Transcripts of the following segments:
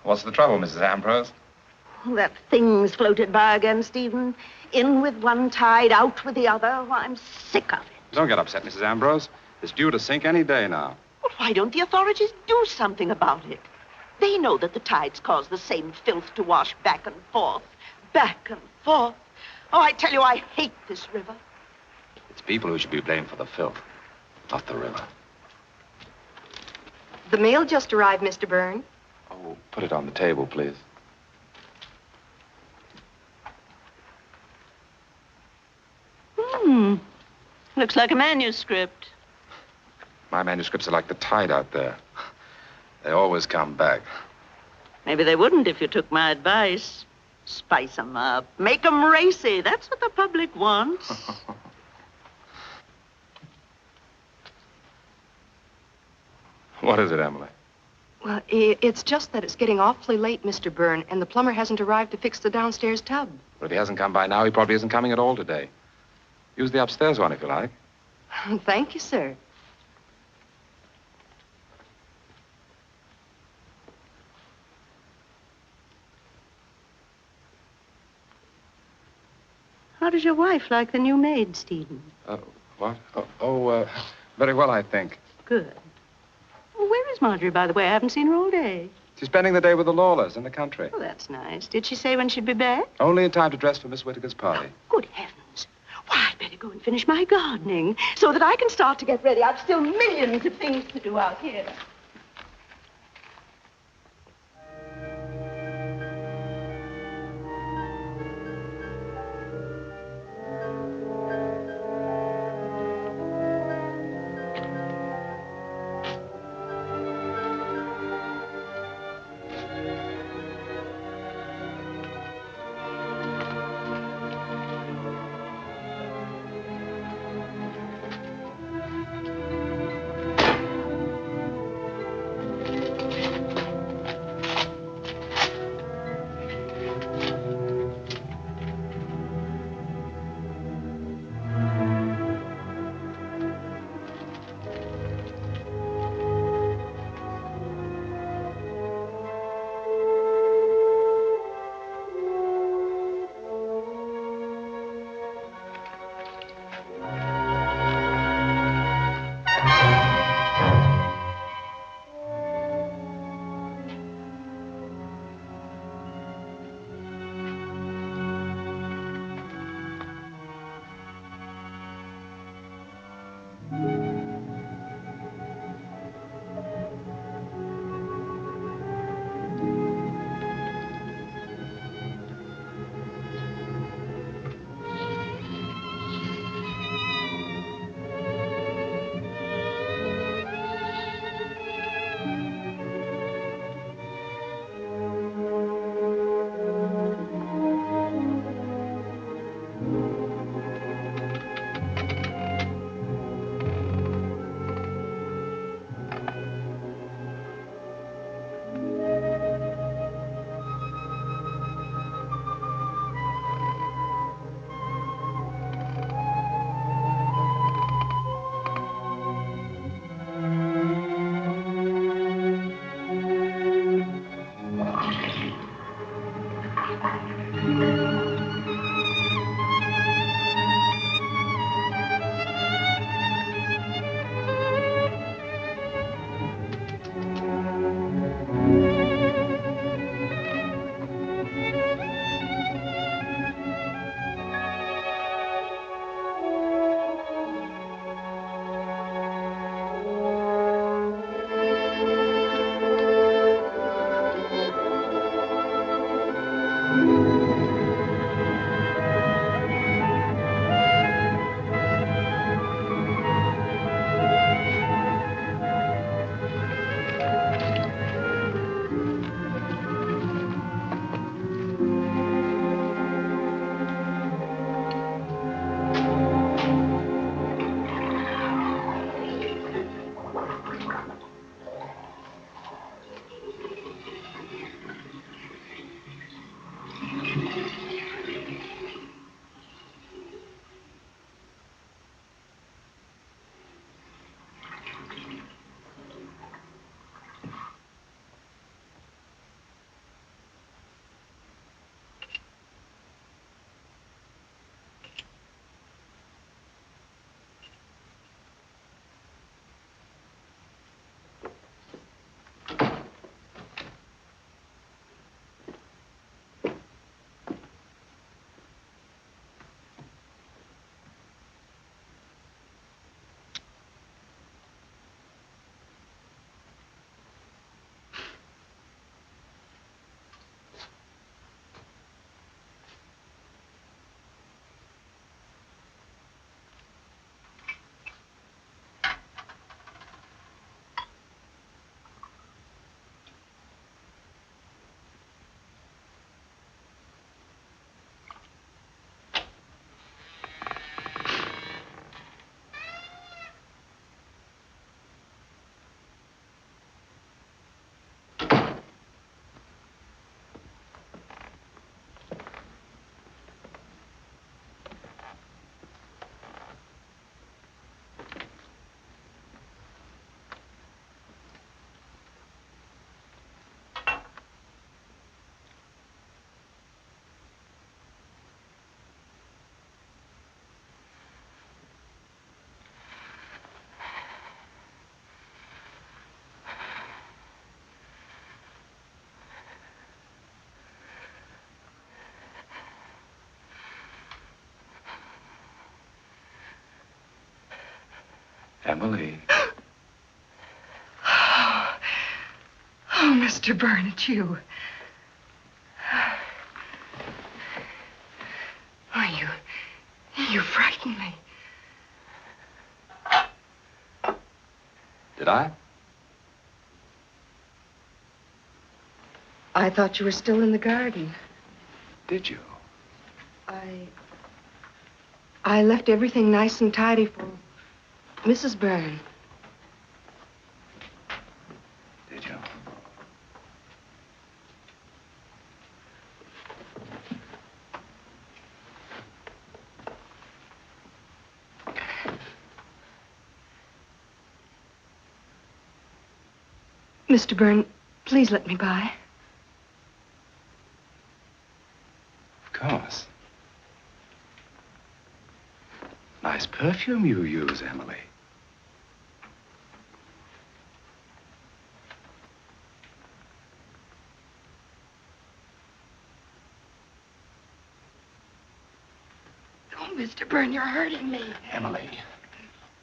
What's the trouble, Mrs. Ambrose? That thing's floated by again, Stephen. In with one tide, out with the other. Oh, I'm sick of it. Don't get upset, Mrs. Ambrose. It's due to sink any day now. Well, why don't the authorities do something about it? They know that the tides cause the same filth to wash back and forth. Back and forth. Oh, I tell you, I hate this river. It's people who should be blamed for the filth, not the river. The mail just arrived, Mr. Byrne. Oh, put it on the table, please. Looks like a manuscript. My manuscripts are like the tide out there. They always come back. Maybe they wouldn't if you took my advice. Spice 'em up. Make 'em racy. That's what the public wants. What is it, Emily? Well, it's just that it's getting awfully late, Mr. Byrne, and the plumber hasn't arrived to fix the downstairs tub. But if he hasn't come by now, he probably isn't coming at all today. Use the upstairs one if you like. Thank you, sir. How does your wife like the new maid, Stephen? What? Very well, I think. Good. Well, where is Marjorie, by the way? I haven't seen her all day. She's spending the day with the Lawlers in the country. Oh, that's nice. Did she say when she'd be back? Only in time to dress for Miss Whittaker's party. Good heavens. Why, I'd better go and finish my gardening so that I can start to get ready. I've still millions of things to do out here. Emily. Oh, Mr. Byrne, it's you. Oh, you frightened me. Did I? I thought you were still in the garden. Did you? I left everything nice and tidy for Mrs. Byrne. Did you? Mr. Byrne, please let me by. Of course. Nice perfume you use, Emily. Oh, Mr. Byrne, you're hurting me. Emily.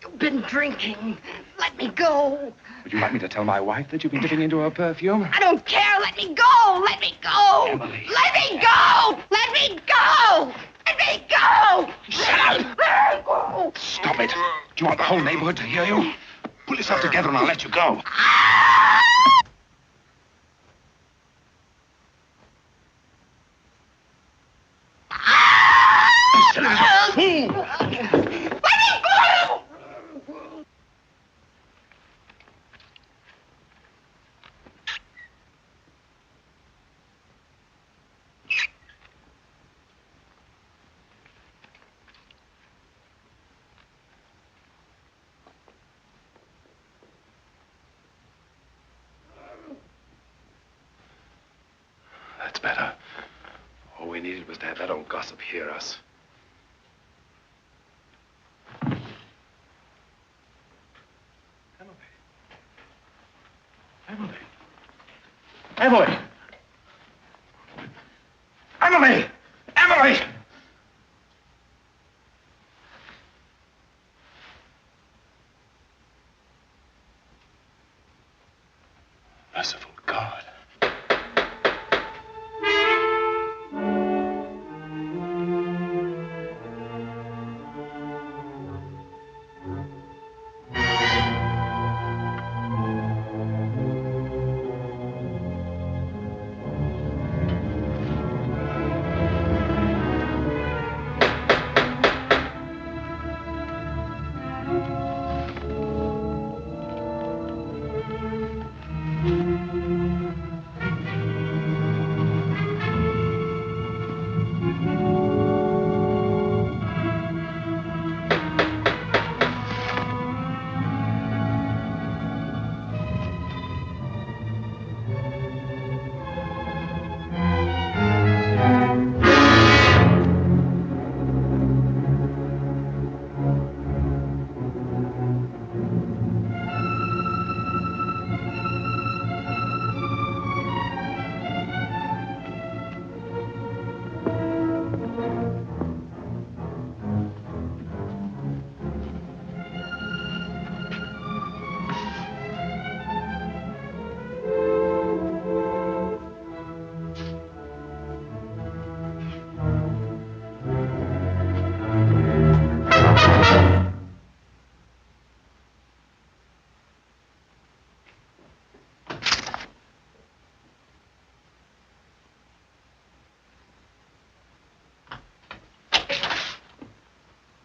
You've been drinking. Let me go. Would you like me to tell my wife that you've been dipping into her perfume? I don't care. Let me go. Let me go. Emily. Let me go. Let me go. Let me go. Shut up. Let me go. Stop it. Do you want the whole neighborhood to hear you? Pull yourself together and I'll let you go. You silly little fool! Let me go. That's better. All we needed was to have that old gossip hear us. Emily. Emily! Emily! Emily! Merciful God.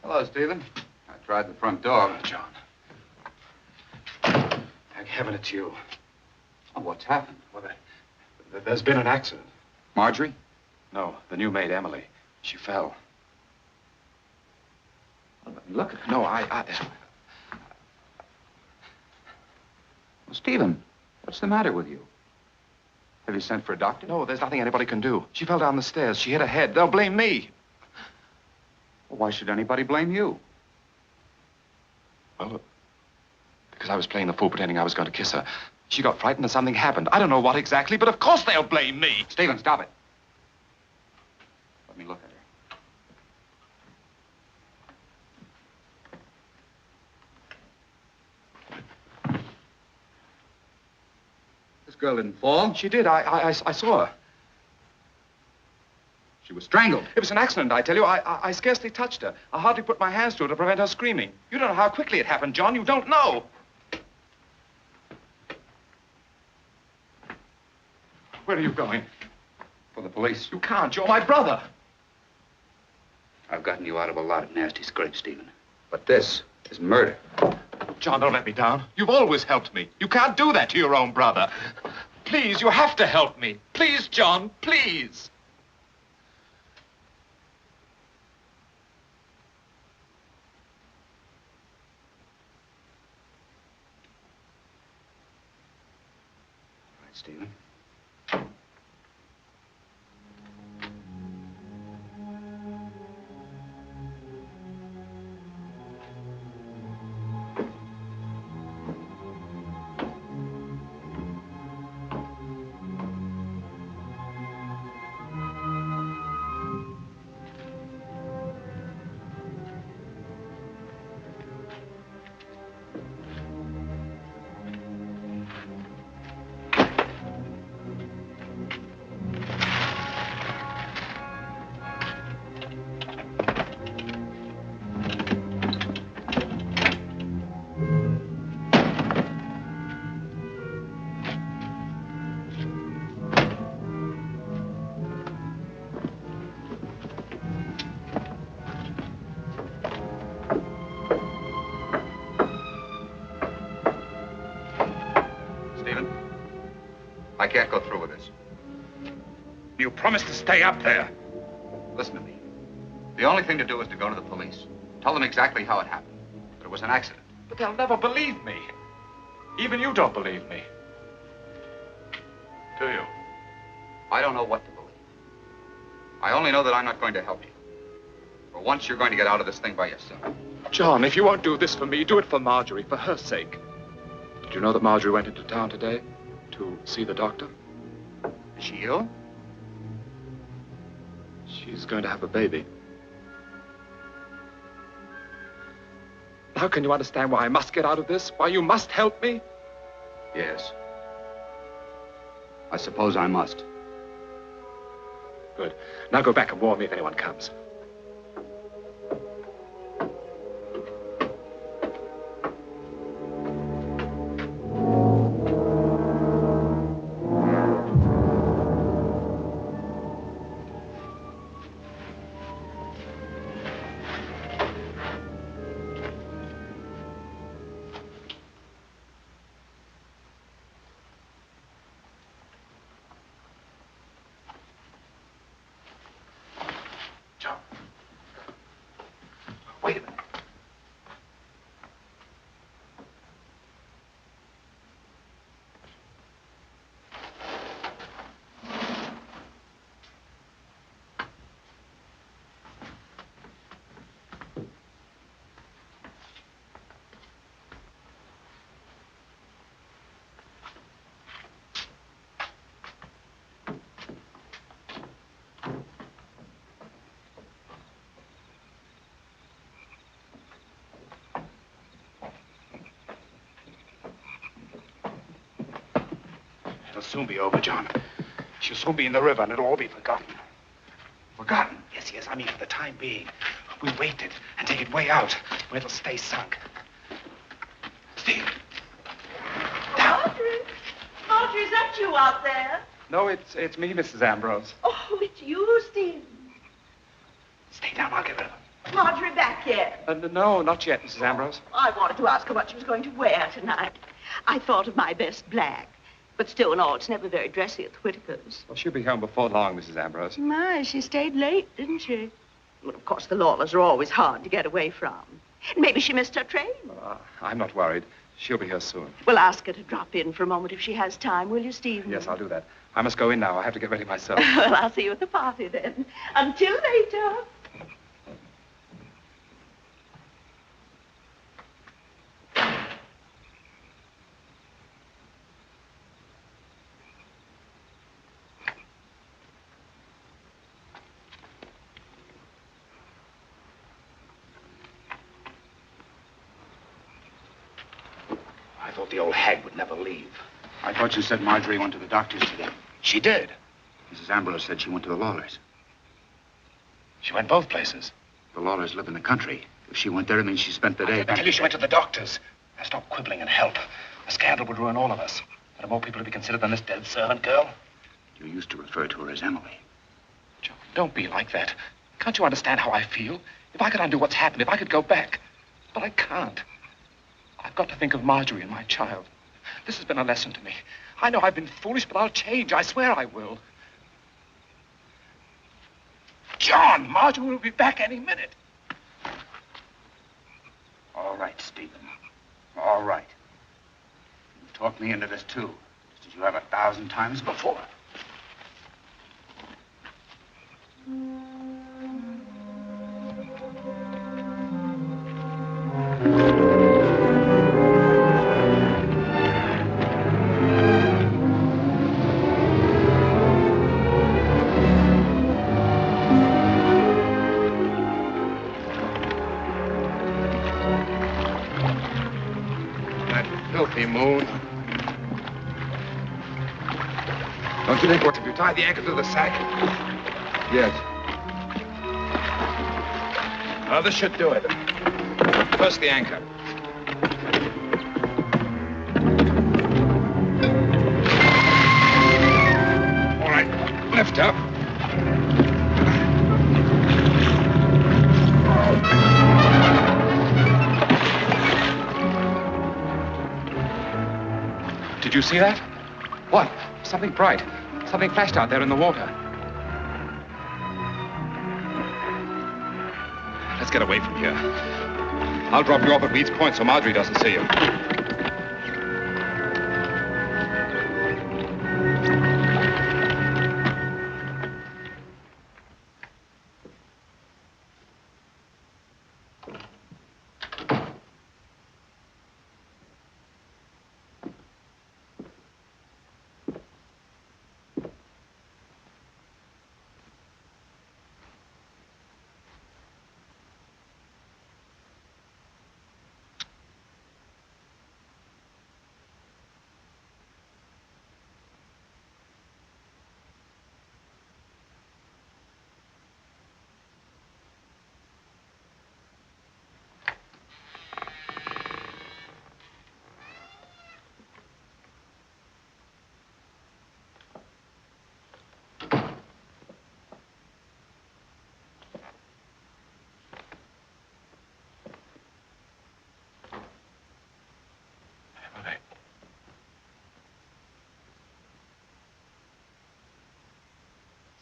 Hello, Stephen. I tried the front door. Oh, John. Thank heaven it's you. Oh, what's happened? Well, there's been an accident. Marjorie? No, the new maid, Emily. She fell. Well, look at her. No, Well, Stephen, what's the matter with you? Have you sent for a doctor? No, there's nothing anybody can do. She fell down the stairs. She hit her head. They'll blame me. Well, why should anybody blame you? Well, because I was playing the fool pretending I was going to kiss her. She got frightened and something happened. I don't know what exactly, but of course they'll blame me. Stephen, stop it. Let me look at her. girl didn't fall. She did. I saw her. She was strangled. It was an accident, I tell you. I scarcely touched her. I hardly put my hands to her to prevent her screaming. You don't know how quickly it happened, John. You don't know. Where are you going? For the police. You can't. You're my brother. I've gotten you out of a lot of nasty scrapes, Stephen. But this is murder. John, don't let me down. You've always helped me. You can't do that to your own brother. Please, you have to help me. Please, John, please. All right, Stephen. I can't go through with this. You promised to stay up there. Listen to me. The only thing to do is to go to the police. Tell them exactly how it happened. That it was an accident. But they'll never believe me. Even you don't believe me. Do you? I don't know what to believe. I only know that I'm not going to help you. For once, you're going to get out of this thing by yourself. John, if you won't do this for me, do it for Marjorie, for her sake. Did you know that Marjorie went into town today to see the doctor? Is she ill? She's going to have a baby. How can you understand why I must get out of this? Why you must help me? Yes. I suppose I must. Good. Now go back and warn me if anyone comes. Wait a minute. It'll soon be over, John. She'll soon be in the river and it'll all be forgotten. Forgotten? Yes, yes, I mean for the time being. We wait it and take it way out where it'll stay sunk. Steve. Down. Marjorie? Marjorie, is that you out there? No, it's me, Mrs. Ambrose. Oh, it's you, Steve. Stay down, I'll get rid of her. Marjorie back here. No, not yet, Mrs. Ambrose. I wanted to ask her what she was going to wear tonight. I thought of my best black. But still and all, it's never very dressy at the Whitakers. Well, she'll be home before long, Mrs. Ambrose. My, she stayed late, didn't she? Well, of course, the Lawlers are always hard to get away from. Maybe she missed her train. I'm not worried. She'll be here soon. Well, ask her to drop in for a moment if she has time, will you, Stephen? Yes, I'll do that. I must go in now. I have to get ready myself. Well, I'll see you at the party then. Until later. I thought the old hag would never leave. I thought you said Marjorie went to the doctor's today. She did. Mrs. Ambrose said she went to the Lawlers. She went both places. The Lawlers live in the country. If she went there, it means she spent the day. I tell you, she went to the doctor's. Now stop quibbling and help. A scandal would ruin all of us. There are more people to be considered than this dead servant girl. You used to refer to her as Emily. John, don't be like that. Can't you understand how I feel? If I could undo what's happened, if I could go back. But I can't. I've got to think of Marjorie and my child. This has been a lesson to me. I know I've been foolish, but I'll change. I swear I will. John, Marjorie will be back any minute. All right, Stephen. All right. You've talked me into this, too. Just as you have 1,000 times before. Moon. Don't you think if you tie the anchor to the sack? Yes. Well, this should do it. First the anchor. All right, lift up. Did you see that? What? Something bright. Something flashed out there in the water. Let's get away from here. I'll drop you off at Weed's Point so Marjorie doesn't see you.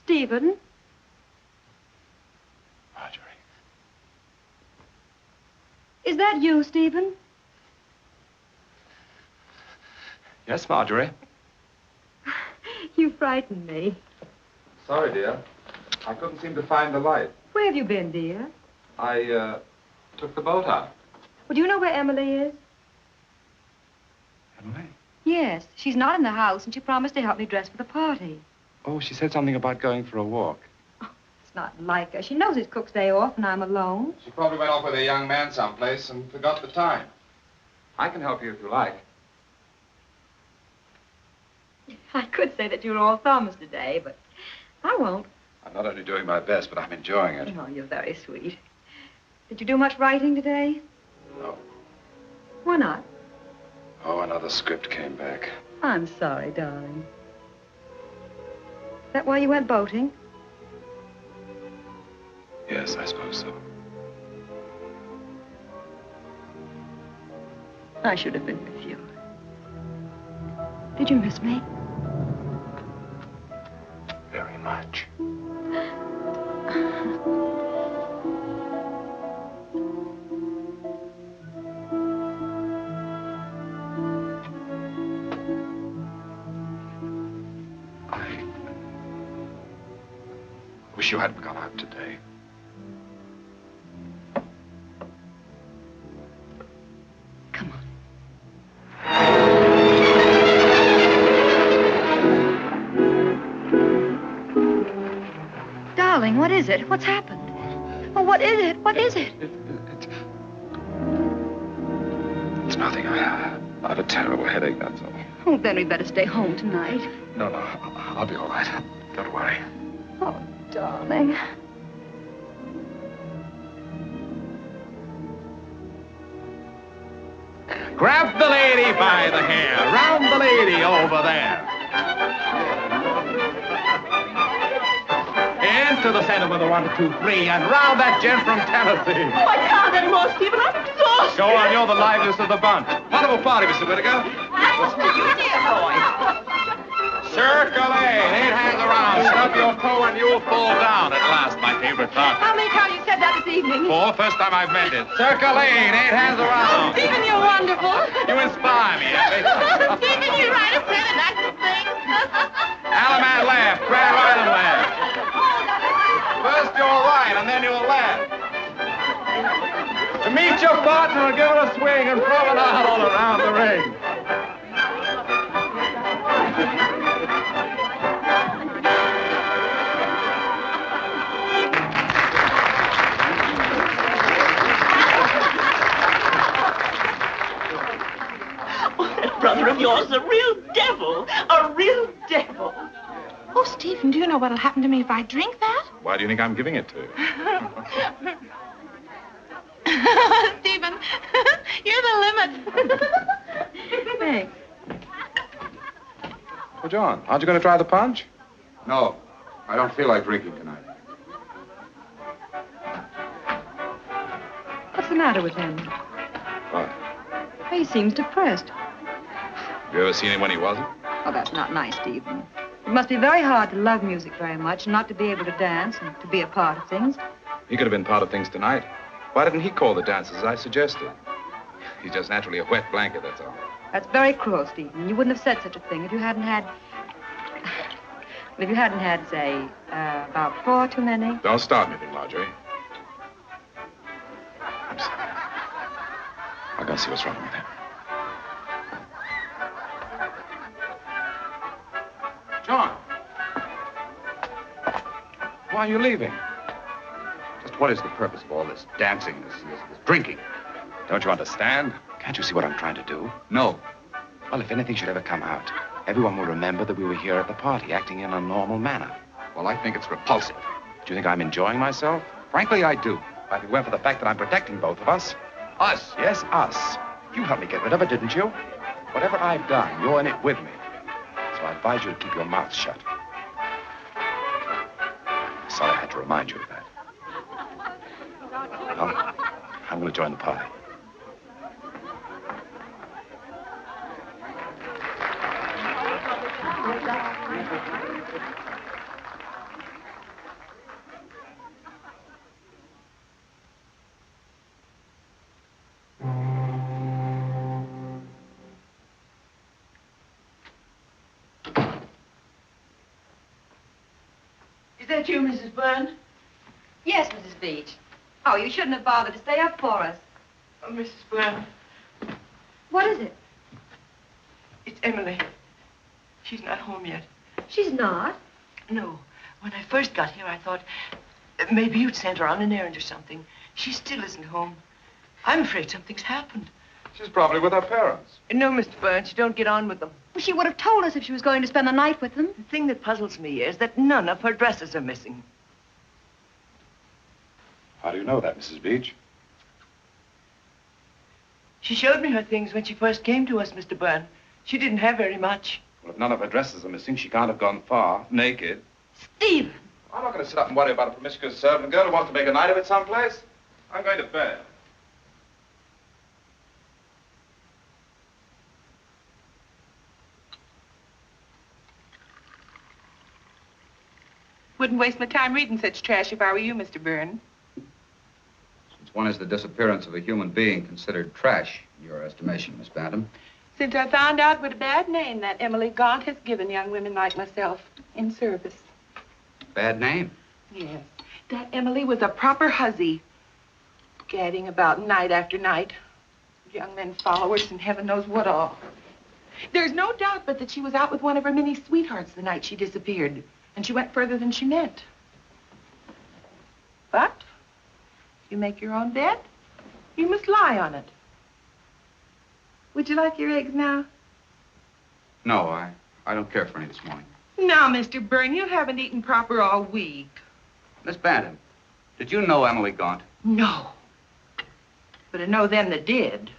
Stephen? Marjorie. Is that you, Stephen? Yes, Marjorie. You frightened me. Sorry, dear. I couldn't seem to find the light. Where have you been, dear? I took the boat out. Well, do you know where Emily is? Emily? Yes, she's not in the house, and she promised to help me dress for the party. Oh, she said something about going for a walk. Oh, it's not like her. She knows it's Cook's day off, and I'm alone. She probably went off with a young man someplace and forgot the time. I can help you if you like. I could say that you're all thumbs today, but I won't. I'm not only doing my best, but I'm enjoying it. Oh, you're very sweet. Did you do much writing today? No. Why not? Oh, another script came back. I'm sorry, darling. Is that why you went boating? Yes, I suppose so. I should have been with you. Did you miss me? Very much. I wish you hadn't gone out today. Come on. Darling, what is it? What's happened? Oh, what is it? What is it? It's nothing. I have a terrible headache, that's all. Oh, then we'd better stay home tonight. No, I'll be all right. Don't worry. Oh, darling. Grab the lady by the hair. Round the lady over there. Into the center with a 1, 2, 3, and round that gent from Tennessee. Oh, I can't anymore, Stephen. I'm exhausted. Go on, you're the liveliest of the bunch. Wonderful party, Mr. Whittaker. Thanks to you, dear boy. Circulate. 8 hands around. Stub your toe and you'll fall down. At last, my favorite thought. How many times you said that this evening? 4, first time I've meant it. Circulate. 8 hands around. Stephen, you're wonderful. You inspire me, Effie. Stephen, you write a pretty nice thing. Alaman left. Grand right and left. First you're right, and then you'll left. To meet your partner and give it a swing and promenade all around the ring. Brother of yours is a real devil. A real devil. Oh, Stephen, do you know what'll happen to me if I drink that? Why do you think I'm giving it to you? Stephen, you're the limit. Thanks. Well, John, aren't you going to try the punch? No, I don't feel like drinking tonight. What's the matter with him? What? He seems depressed. Have you ever seen him when he wasn't? Oh, that's not nice, Stephen. It must be very hard to love music very much and not to be able to dance and to be a part of things. He could have been part of things tonight. Why didn't he call the dances as I suggested? He's just naturally a wet blanket, that's all. That's very cruel, Stephen. You wouldn't have said such a thing if you hadn't had... if you hadn't had, say, about 4 too many. Don't start anything, Marjorie. I'm sorry. I'll go see what's wrong with him. John! Why are you leaving? Just what is the purpose of all this dancing, this drinking? Don't you understand? Can't you see what I'm trying to do? No. Well, if anything should ever come out, everyone will remember that we were here at the party, acting in a normal manner. Well, I think it's repulsive. Do you think I'm enjoying myself? Frankly, I do. If it weren't for the fact that I'm protecting both of us. Us? Yes, us. You helped me get rid of it, didn't you? Whatever I've done, you're in it with me. So I advise you to keep your mouth shut. Sorry I had to remind you of that. Well, I'm going to join the party. Is that you, Mrs. Byrne? Yes, Mrs. Beach. Oh, you shouldn't have bothered to stay up for us. Oh, Mrs. Byrne, What is it? it's Emily. She's not home yet. She's not. No. When I first got here, I thought maybe you'd sent her on an errand or something. She still isn't home. I'm afraid something's happened. She's probably with her parents. No, Mr. Burns, you don't get on with them. Well, she would have told us if she was going to spend the night with them. The thing that puzzles me is that none of her dresses are missing. How do you know that, Mrs. Beach? She showed me her things when she first came to us, Mr. Byrne. She didn't have very much. Well, if none of her dresses are missing, she can't have gone far, naked. Steve! I'm not going to sit up and worry about a promiscuous servant girl who wants to make a night of it someplace. I'm going to bed. Wouldn't waste my time reading such trash if I were you, Mr. Byrne. Since when is the disappearance of a human being considered trash, in your estimation, Miss Bantam? Since I found out what a bad name that Emily Gaunt has given young women like myself in service. Bad name? Yes. That Emily was a proper hussy. Gadding about night after night. Young men followers and heaven knows what all. There's no doubt but that she was out with one of her many sweethearts the night she disappeared. And she went further than she meant. But if you make your own bed, you must lie on it. Would you like your eggs now? No, I don't care for any this morning. No, Mr. Byrne, you haven't eaten proper all week. Miss Bantam, did you know Emily Gaunt? No. But I know them that did.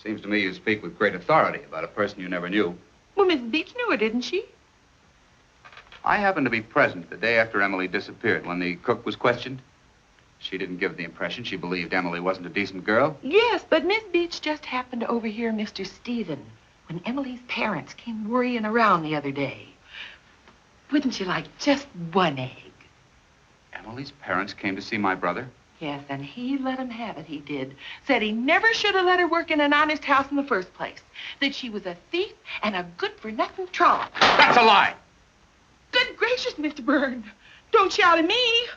Seems to me you speak with great authority about a person you never knew. Well, Miss Beach knew her, didn't she? I happened to be present the day after Emily disappeared when the cook was questioned. She didn't give the impression she believed Emily wasn't a decent girl. Yes, but Miss Beach just happened to overhear Mr. Stephen when Emily's parents came worrying around the other day. Wouldn't you like just one egg? Emily's parents came to see my brother? Yes, and he let him have it, he did. Said he never should have let her work in an honest house in the first place. That she was a thief and a good-for-nothing trollop. That's a lie! Good gracious, Mr. Byrne. Don't shout at me.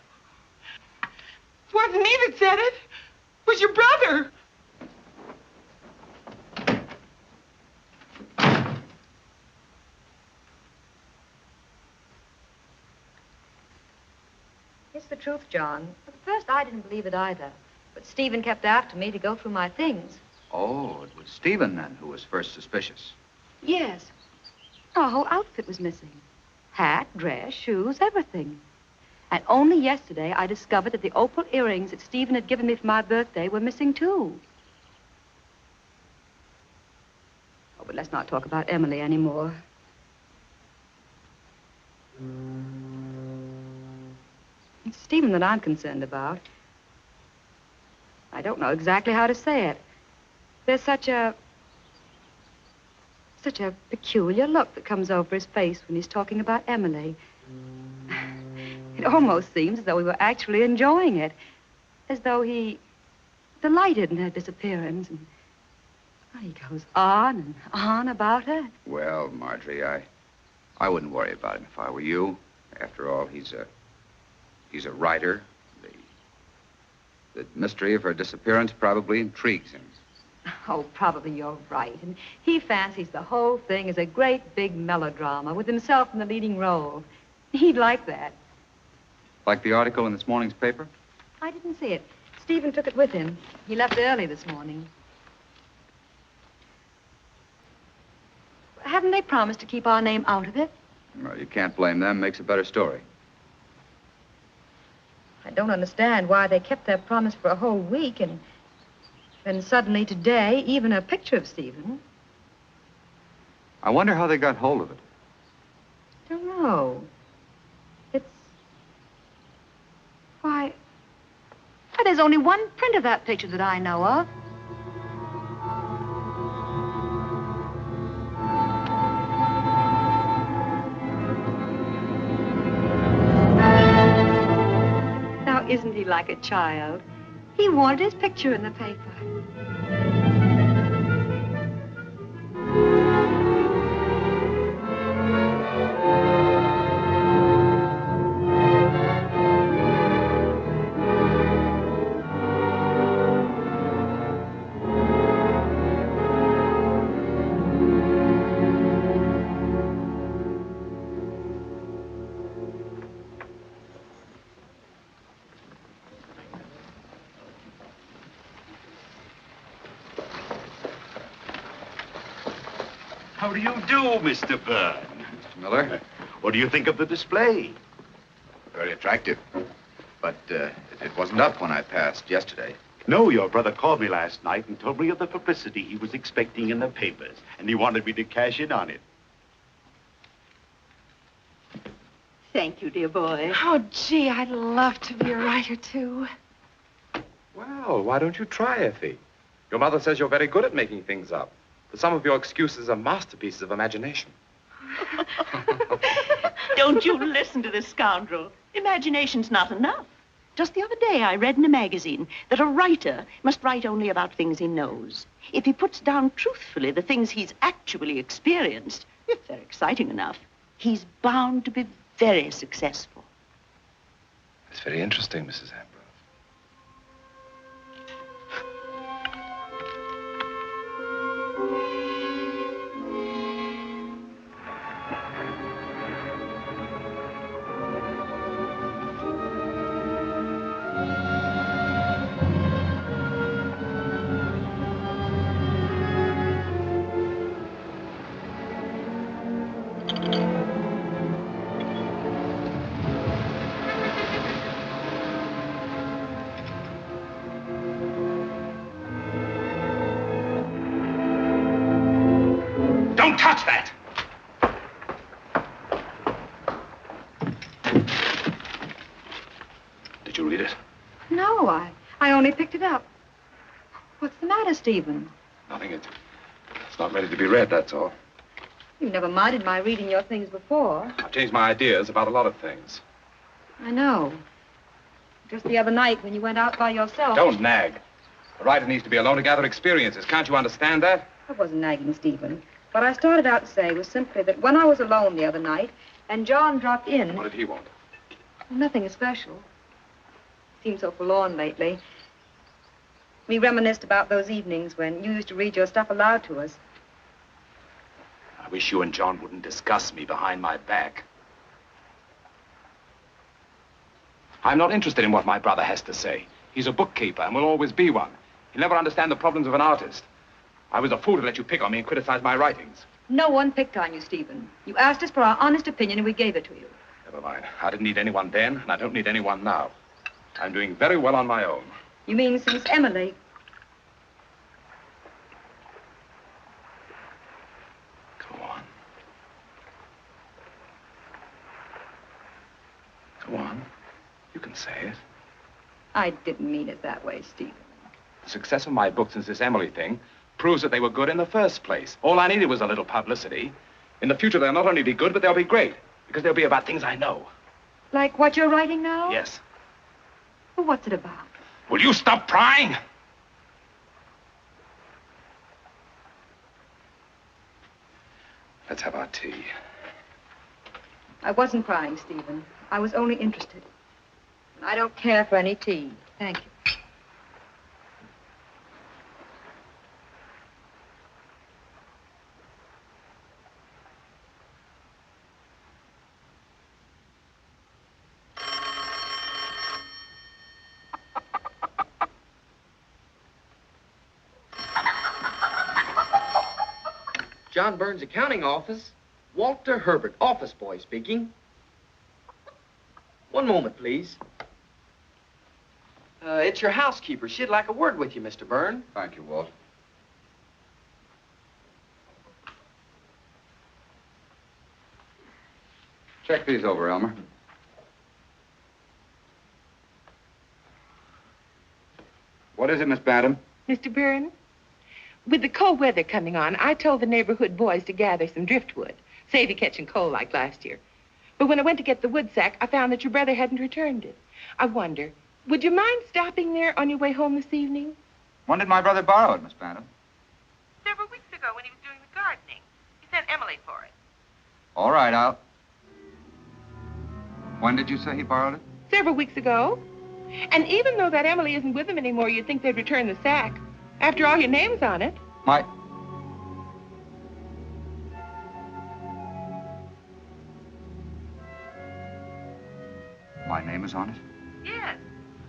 It wasn't me that said it. It was your brother. It's the truth, John. At first, I didn't believe it either. But Stephen kept after me to go through my things. Oh, it was Stephen, then, who was first suspicious. Yes. Our whole outfit was missing. Hat, dress, shoes, everything. And only yesterday, I discovered that the opal earrings that Stephen had given me for my birthday were missing, too. Oh, but let's not talk about Emily anymore. It's Stephen that I'm concerned about. I don't know exactly how to say it. There's such a peculiar look that comes over his face when he's talking about Emily. It almost seems as though we were actually enjoying it, as though he delighted in her disappearance. And he goes on and on about her. Well, Marjorie, I wouldn't worry about him if I were you. After all, he's a writer. The mystery of her disappearance probably intrigues him. Oh, probably you're right. And he fancies the whole thing is a great big melodrama with himself in the leading role. He'd like that. Like the article in this morning's paper? I didn't see it. Stephen took it with him. He left early this morning. Haven't they promised to keep our name out of it? Well, you can't blame them. Makes a better story. I don't understand why they kept their promise for a whole week and then suddenly today, even a picture of Stephen. I wonder how they got hold of it. Don't know. Why, there's only one print of that picture that I know of. Now, isn't he like a child? He wanted his picture in the paper. How do you do, Mr. Byrne? Mr. Miller? What do you think of the display? Very attractive. But it wasn't up when I passed yesterday. No, your brother called me last night and told me of the publicity he was expecting in the papers, and he wanted me to cash in on it. Thank you, dear boy. Oh, gee, I'd love to be a writer, too. Well, why don't you try, Effie? Your mother says you're very good at making things up. But some of your excuses are masterpieces of imagination. Don't you listen to this scoundrel. Imagination's not enough. Just the other day, I read in a magazine that a writer must write only about things he knows. If he puts down truthfully the things he's actually experienced, if they're exciting enough, he's bound to be very successful. That's very interesting, Mrs. Ambrose. Don't touch that! Did you read it? No, I only picked it up. What's the matter, Stephen? Nothing. It's not ready to be read, that's all. You never minded my reading your things before. I've changed my ideas about a lot of things. I know. Just the other night when you went out by yourself. Don't nag. A writer needs to be alone to gather experiences. Can't you understand that? I wasn't nagging, Stephen. What I started out to say was simply that when I was alone the other night and John dropped in... What did he want? Nothing especial. Seemed so forlorn lately. We reminisced about those evenings when you used to read your stuff aloud to us. I wish you and John wouldn't discuss me behind my back. I'm not interested in what my brother has to say. He's a bookkeeper and will always be one. He'll never understand the problems of an artist. I was a fool to let you pick on me and criticize my writings. No one picked on you, Stephen. You asked us for our honest opinion and we gave it to you. Never mind. I didn't need anyone then, and I don't need anyone now. I'm doing very well on my own. You mean since Emily? Go on. Go on. You can say it. I didn't mean it that way, Stephen. The success of my book since this Emily thing proves that they were good in the first place. All I needed was a little publicity. In the future, they'll not only be good, but they'll be great. Because they'll be about things I know. Like what you're writing now? Yes. Well, what's it about? Will you stop prying? Let's have our tea. I wasn't crying, Stephen. I was only interested. I don't care for any tea. Thank you. John Byrne's accounting office. Walter Herbert, office boy speaking. One moment, please. It's your housekeeper. She'd like a word with you, Mr. Byrne. Thank you, Walt. Check these over, Elmer. What is it, Miss Bantam? Mr. Byrne, with the cold weather coming on, I told the neighborhood boys to gather some driftwood, save you catching cold like last year. But when I went to get the wood sack, I found that your brother hadn't returned it. I wonder, would you mind stopping there on your way home this evening? When did my brother borrow it, Miss Bantam? Several weeks ago when he was doing the gardening. He sent Emily for it. All right, Al. When did you say he borrowed it? Several weeks ago. And even though that Emily isn't with him anymore, you'd think they'd return the sack. After all, your name's on it. My name is on it? Yes.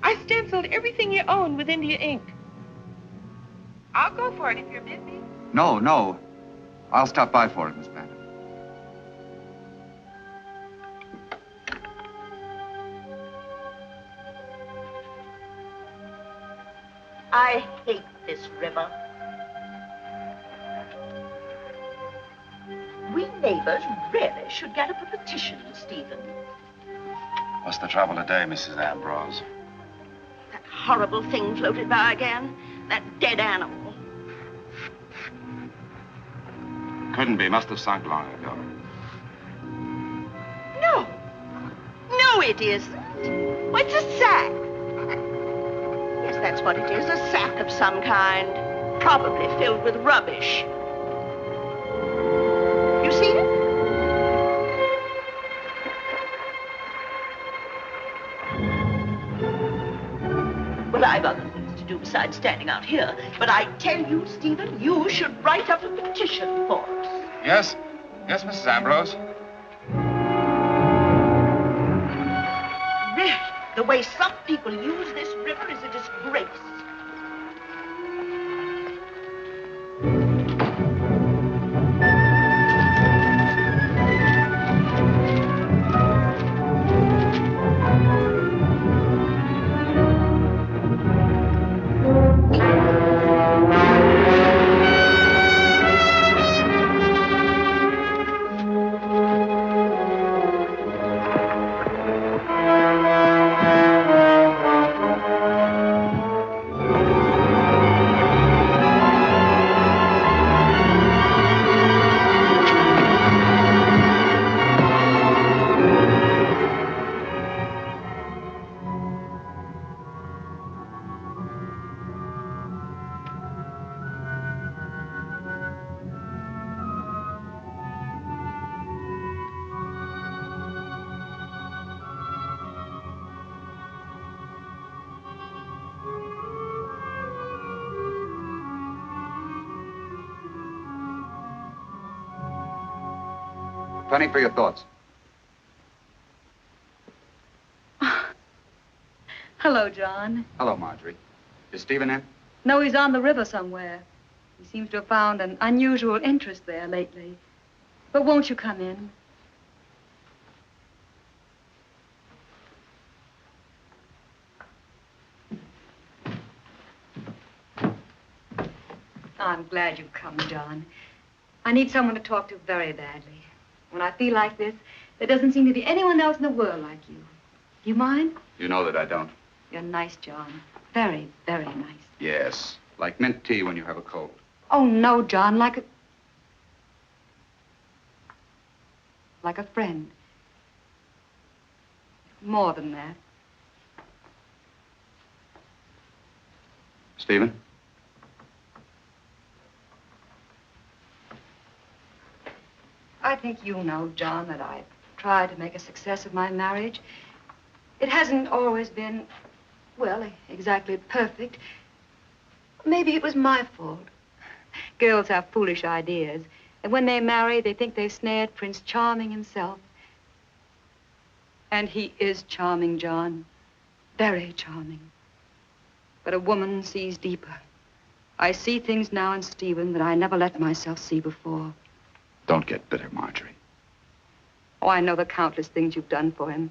I stenciled everything you own with India ink. I'll go for it if you're busy. No. I'll stop by for it, Miss Bantam. I hate this river. We neighbors really should get up a petition, Stephen. What's the trouble today, Mrs. Ambrose? That horrible thing floated by again. That dead animal. Couldn't be. Must have sunk long ago. No. No, it isn't. Well, it's a sack. Yes, that's what it is. A sack of some kind. Probably filled with rubbish. You see it? Well, I've other things to do besides standing out here. But I tell you, Stephen, you should write up a petition for us. Yes? Yes, Mrs. Ambrose? Really, the way some people use this river is a disgrace. penny for your thoughts. Hello, John. Hello, Marjorie. Is Stephen in? No, he's on the river somewhere. He seems to have found an unusual interest there lately. But won't you come in? I'm glad you've come, John. I need someone to talk to very badly. When I feel like this, there doesn't seem to be anyone else in the world like you. Do you mind? You know that I don't. You're nice, John. Very, very nice. Yes, like mint tea when you have a cold. Oh, no, John, like a friend. More than that. Stephen? I think you know, John, that I've tried to make a success of my marriage. It hasn't always been, well, exactly perfect. Maybe it was my fault. Girls have foolish ideas, and when they marry, they think they've snared Prince Charming himself. And he is charming, John. Very charming. But a woman sees deeper. I see things now in Stephen that I never let myself see before. Don't get bitter, Marjorie. Oh, I know the countless things you've done for him.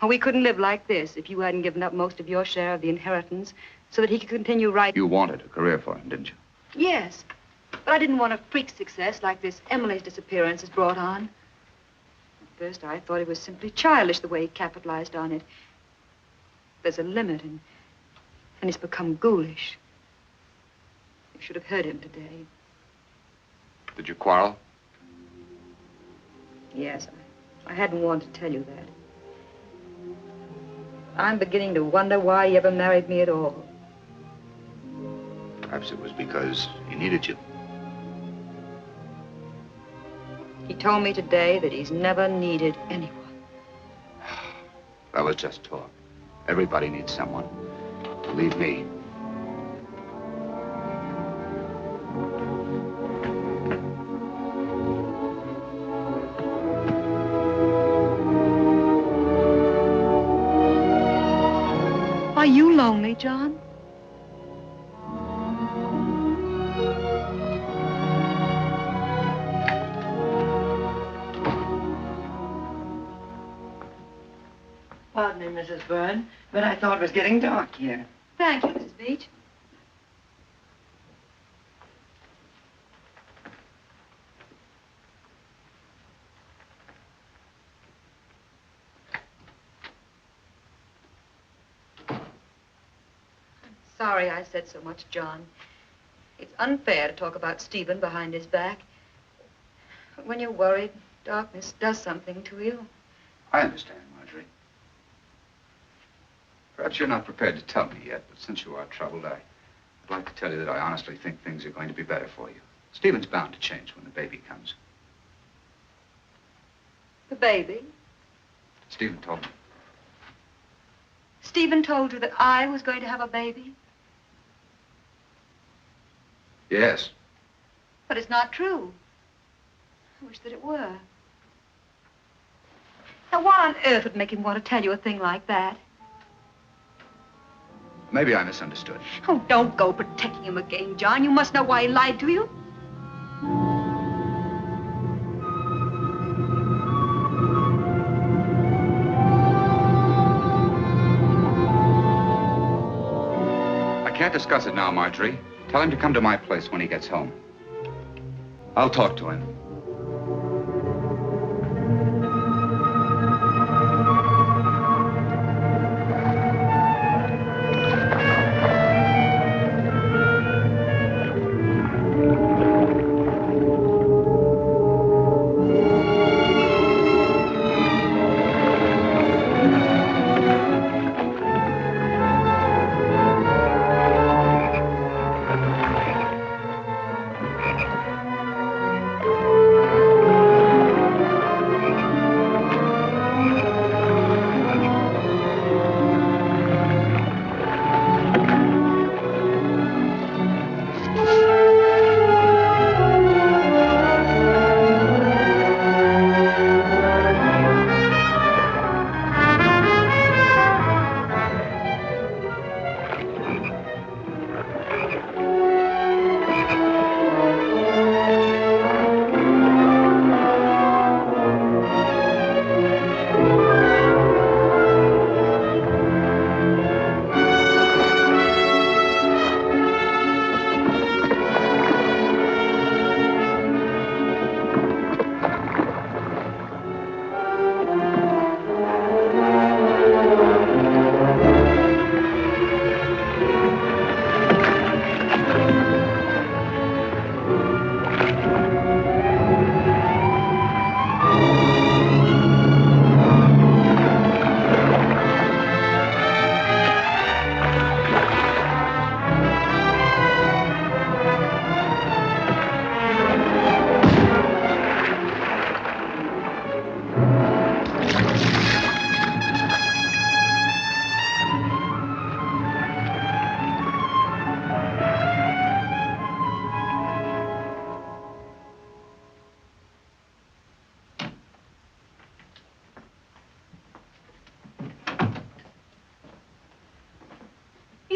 Oh, we couldn't live like this if you hadn't given up most of your share of the inheritance so that he could continue writing. You wanted a career for him, didn't you? Yes, but I didn't want a freak success like this Emily's disappearance has brought on. At first, I thought it was simply childish the way he capitalized on it. There's a limit, and it's become ghoulish. You should have heard him today. Did you quarrel? Yes, I hadn't wanted to tell you that. I'm beginning to wonder why he ever married me at all. Perhaps it was because he needed you. He told me today that he's never needed anyone. That was just talk. Everybody needs someone. Believe me. Are you lonely, John? Pardon me, Mrs. Byrne, but I thought it was getting dark here. Thank you, Mrs. Beach. Sorry I said so much, John. It's unfair to talk about Stephen behind his back. When you're worried, darkness does something to you. I understand, Marjorie. Perhaps you're not prepared to tell me yet, but since you are troubled, I'd like to tell you that I honestly think things are going to be better for you. Stephen's bound to change when the baby comes. The baby? Stephen told me. Stephen told you that I was going to have a baby? Yes. But it's not true. I wish that it were. Now, what on earth would make him want to tell you a thing like that? Maybe I misunderstood. Oh, don't go protecting him again, John. You must know why he lied to you. I can't discuss it now, Marjorie. Tell him to come to my place when he gets home. I'll talk to him.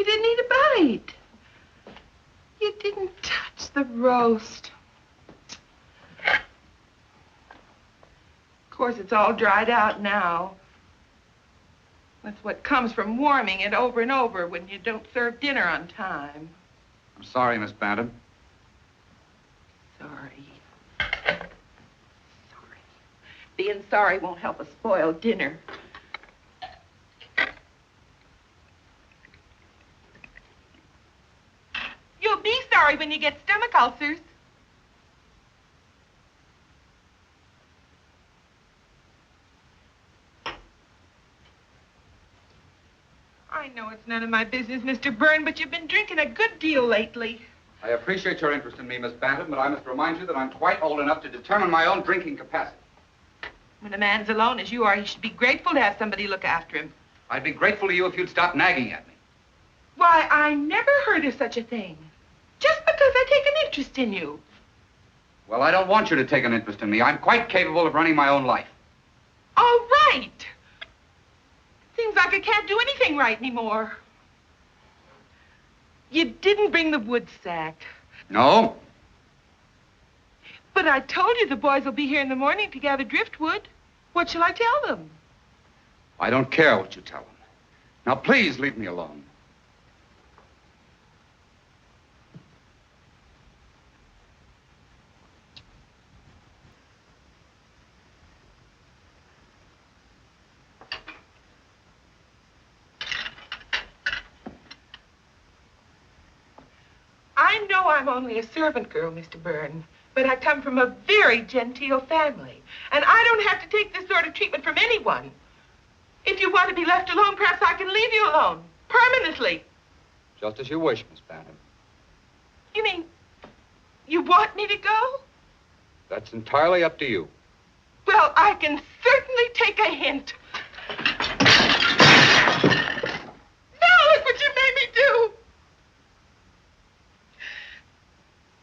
didn't eat a bite. You didn't touch the roast. Of course, it's all dried out now. That's what comes from warming it over and over when you don't serve dinner on time. I'm sorry, Miss Bantam. Sorry. Sorry. Being sorry won't help a spoiled dinner. You'll be sorry when you get stomach ulcers. I know it's none of my business, Mr. Byrne, but you've been drinking a good deal lately. I appreciate your interest in me, Miss Bantam, but I must remind you that I'm quite old enough to determine my own drinking capacity. When a man's alone as you are, he should be grateful to have somebody look after him. I'd be grateful to you if you'd stop nagging at me. Why, I never heard of such a thing. Just because I take an interest in you. Well, I don't want you to take an interest in me. I'm quite capable of running my own life. All right. Seems like I can't do anything right anymore. You didn't bring the wood sack. No? But I told you the boys will be here in the morning to gather driftwood. What shall I tell them? I don't care what you tell them. Now, please leave me alone. I know I'm only a servant girl, Mr. Byrne, but I come from a very genteel family, and I don't have to take this sort of treatment from anyone. If you want to be left alone, perhaps I can leave you alone, permanently. Just as you wish, Miss Bantam. You mean, you want me to go? That's entirely up to you. Well, I can certainly take a hint. Now look what you made me do.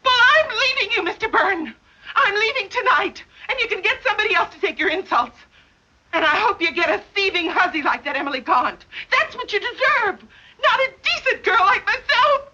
Well, I'm leaving you, Mr. Byrne. I'm leaving tonight, and you can get somebody else to take your insults. And I hope you get a thieving hussy like that Emily Gaunt. That's what you deserve, not a decent girl like myself.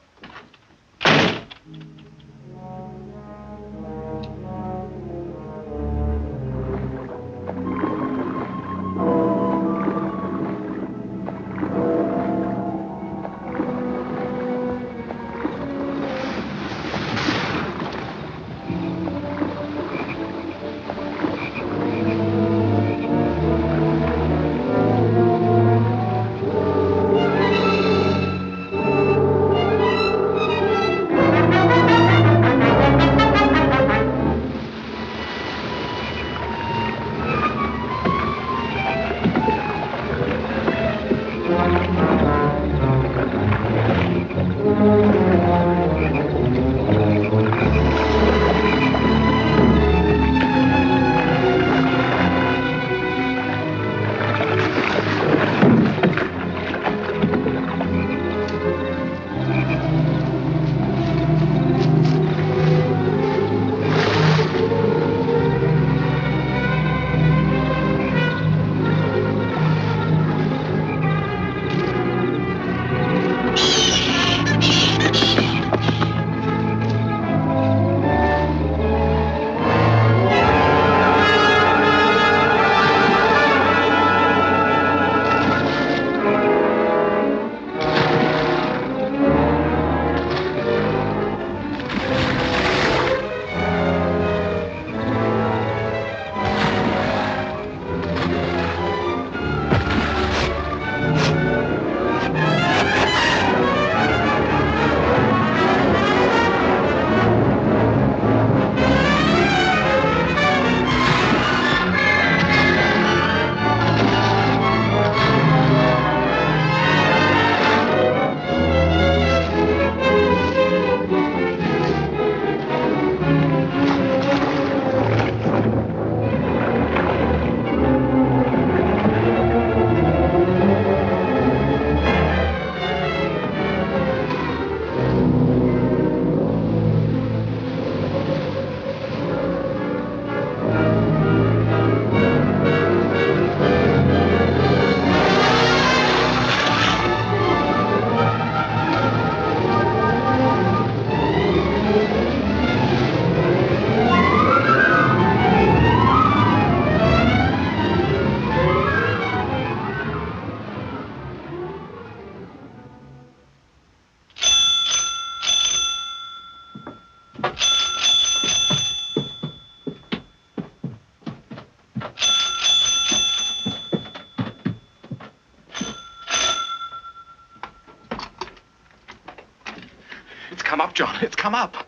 come up.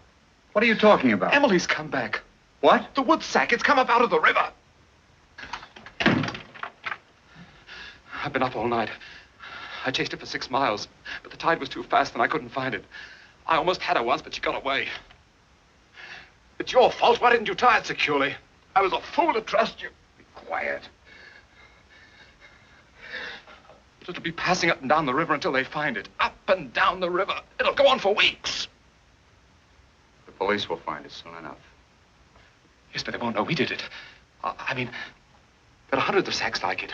What are you talking about? Emily's come back. What? The wood sack, it's come up out of the river. I've been up all night. I chased it for 6 miles, but the tide was too fast and I couldn't find it. I almost had her once, but she got away. It's your fault. Why didn't you tie it securely? I was a fool to trust you. Be quiet. It'll be passing up and down the river until they find it. Up and down the river. It'll go on for weeks. The police will find it soon enough. Yes, but they won't know we did it. I mean, there are hundreds of sacks like it.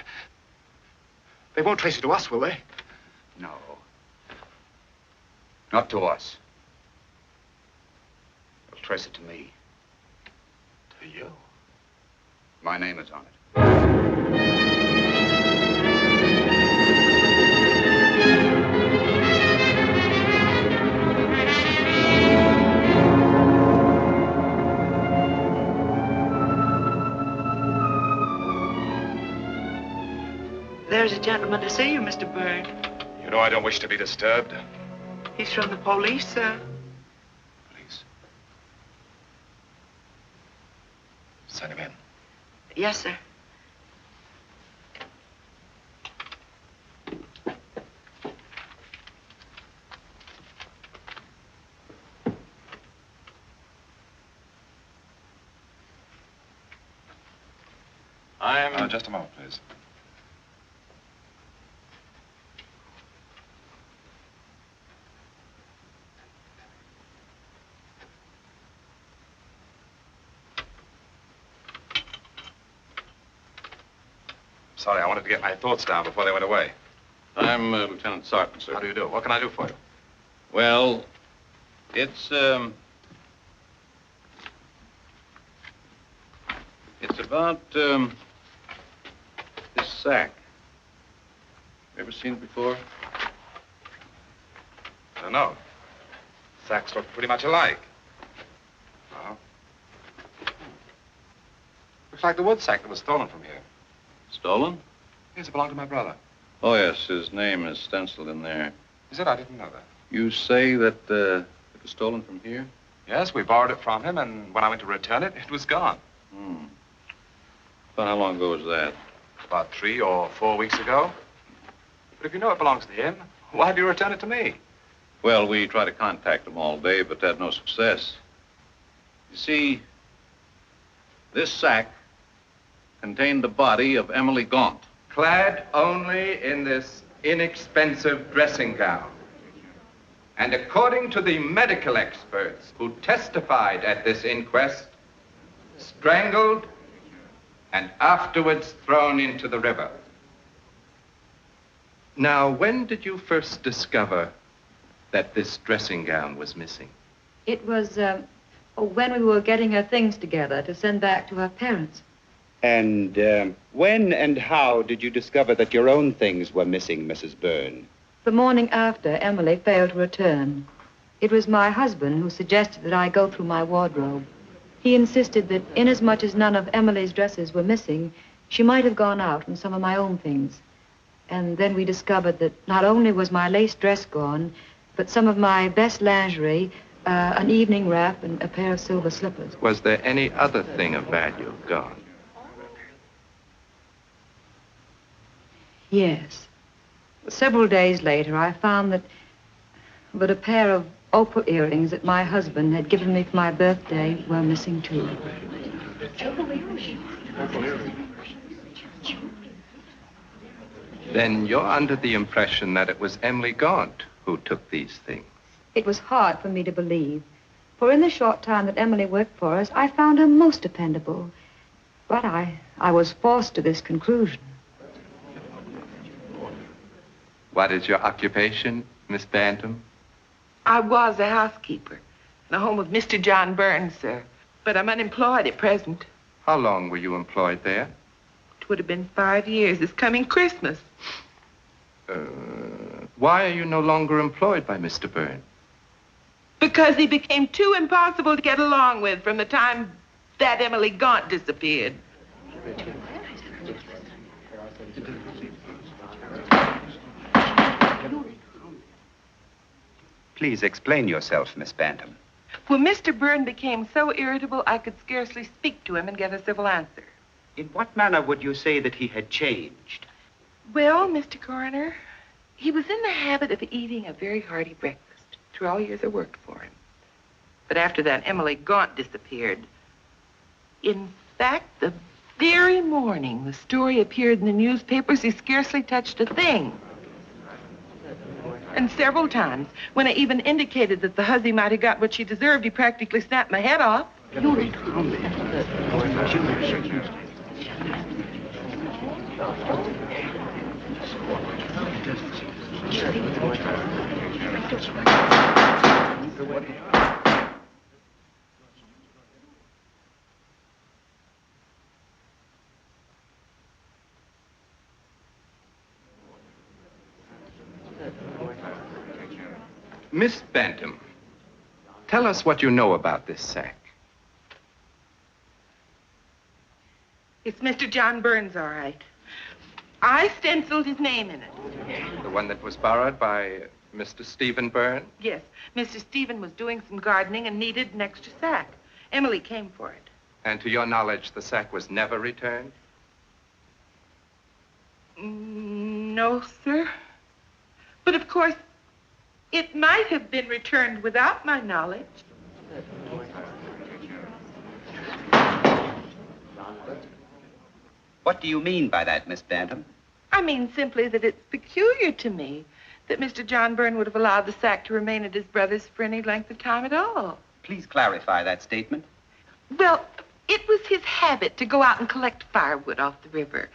They won't trace it to us, will they? No. Not to us. They'll trace it to me. To you? My name is on it. There's a gentleman to see you, Mr. Byrne. You know I don't wish to be disturbed. He's from the police, sir. Please. Send him in. Yes, sir. Just a moment, please. Sorry, I wanted to get my thoughts down before they went away. I'm Lieutenant Sarton, sir. How do you do? What can I do for you? Well, it's about, this sack. Ever seen it before? I don't know. Sacks look pretty much alike. Well, looks like the wood sack that was stolen from here. Stolen? Yes, it belonged to my brother. Oh, yes, his name is stencilled in there. Is it? I didn't know that. You say that it was stolen from here? Yes, we borrowed it from him, and when I went to return it, it was gone. About how long ago was that? About 3 or 4 weeks ago. But if you know it belongs to him, why do you return it to me? Well, we tried to contact him all day, but had no success. You see, this sack contained the body of Emily Gaunt. Clad only in this inexpensive dressing gown. And according to the medical experts who testified at this inquest, strangled and afterwards thrown into the river. Now, when did you first discover that this dressing gown was missing? It was when we were getting her things together to send back to her parents. And when and how did you discover that your own things were missing, Mrs. Byrne? The morning after Emily failed to return. It was my husband who suggested that I go through my wardrobe. He insisted that inasmuch as none of Emily's dresses were missing, she might have gone out in some of my own things. And then we discovered that not only was my lace dress gone, but some of my best lingerie, an evening wrap, and a pair of silver slippers. Was there any other thing of value gone? Yes. Several days later, I found that a pair of opal earrings that my husband had given me for my birthday were missing too. Then you're under the impression that it was Emily Gaunt who took these things. It was hard for me to believe, for in the short time that Emily worked for us, I found her most dependable. But I was forced to this conclusion. What is your occupation, Miss Bantam? I was a housekeeper in the home of Mr. John Byrne, sir. But I'm unemployed at present. How long were you employed there? It would have been 5 years this coming Christmas. Why are you no longer employed by Mr. Byrne? Because he became too impossible to get along with from the time that Emily Gaunt disappeared. Please explain yourself, Miss Bantam. Well, Mr. Byrne became so irritable I could scarcely speak to him and get a civil answer. In what manner would you say that he had changed? Well, Mr. Coroner, he was in the habit of eating a very hearty breakfast. 12 years I worked for him. But after that, Emily Gaunt disappeared. In fact, the very morning the story appeared in the newspapers, he scarcely touched a thing. And several times, when I even indicated that the hussy might have got what she deserved, he practically snapped my head off. Miss Bantam, tell us what you know about this sack. It's Mr. John Byrne's, all right. I stenciled his name in it. The one that was borrowed by Mr. Stephen Byrne? Yes, Mr. Stephen was doing some gardening and needed an extra sack. Emily came for it. And to your knowledge, the sack was never returned? No, sir. But of course, it might have been returned without my knowledge. What do you mean by that, Miss Bantam? I mean simply that it's peculiar to me that Mr. John Byrne would have allowed the sack to remain at his brother's for any length of time at all. Please clarify that statement. Well, it was his habit to go out and collect firewood off the river.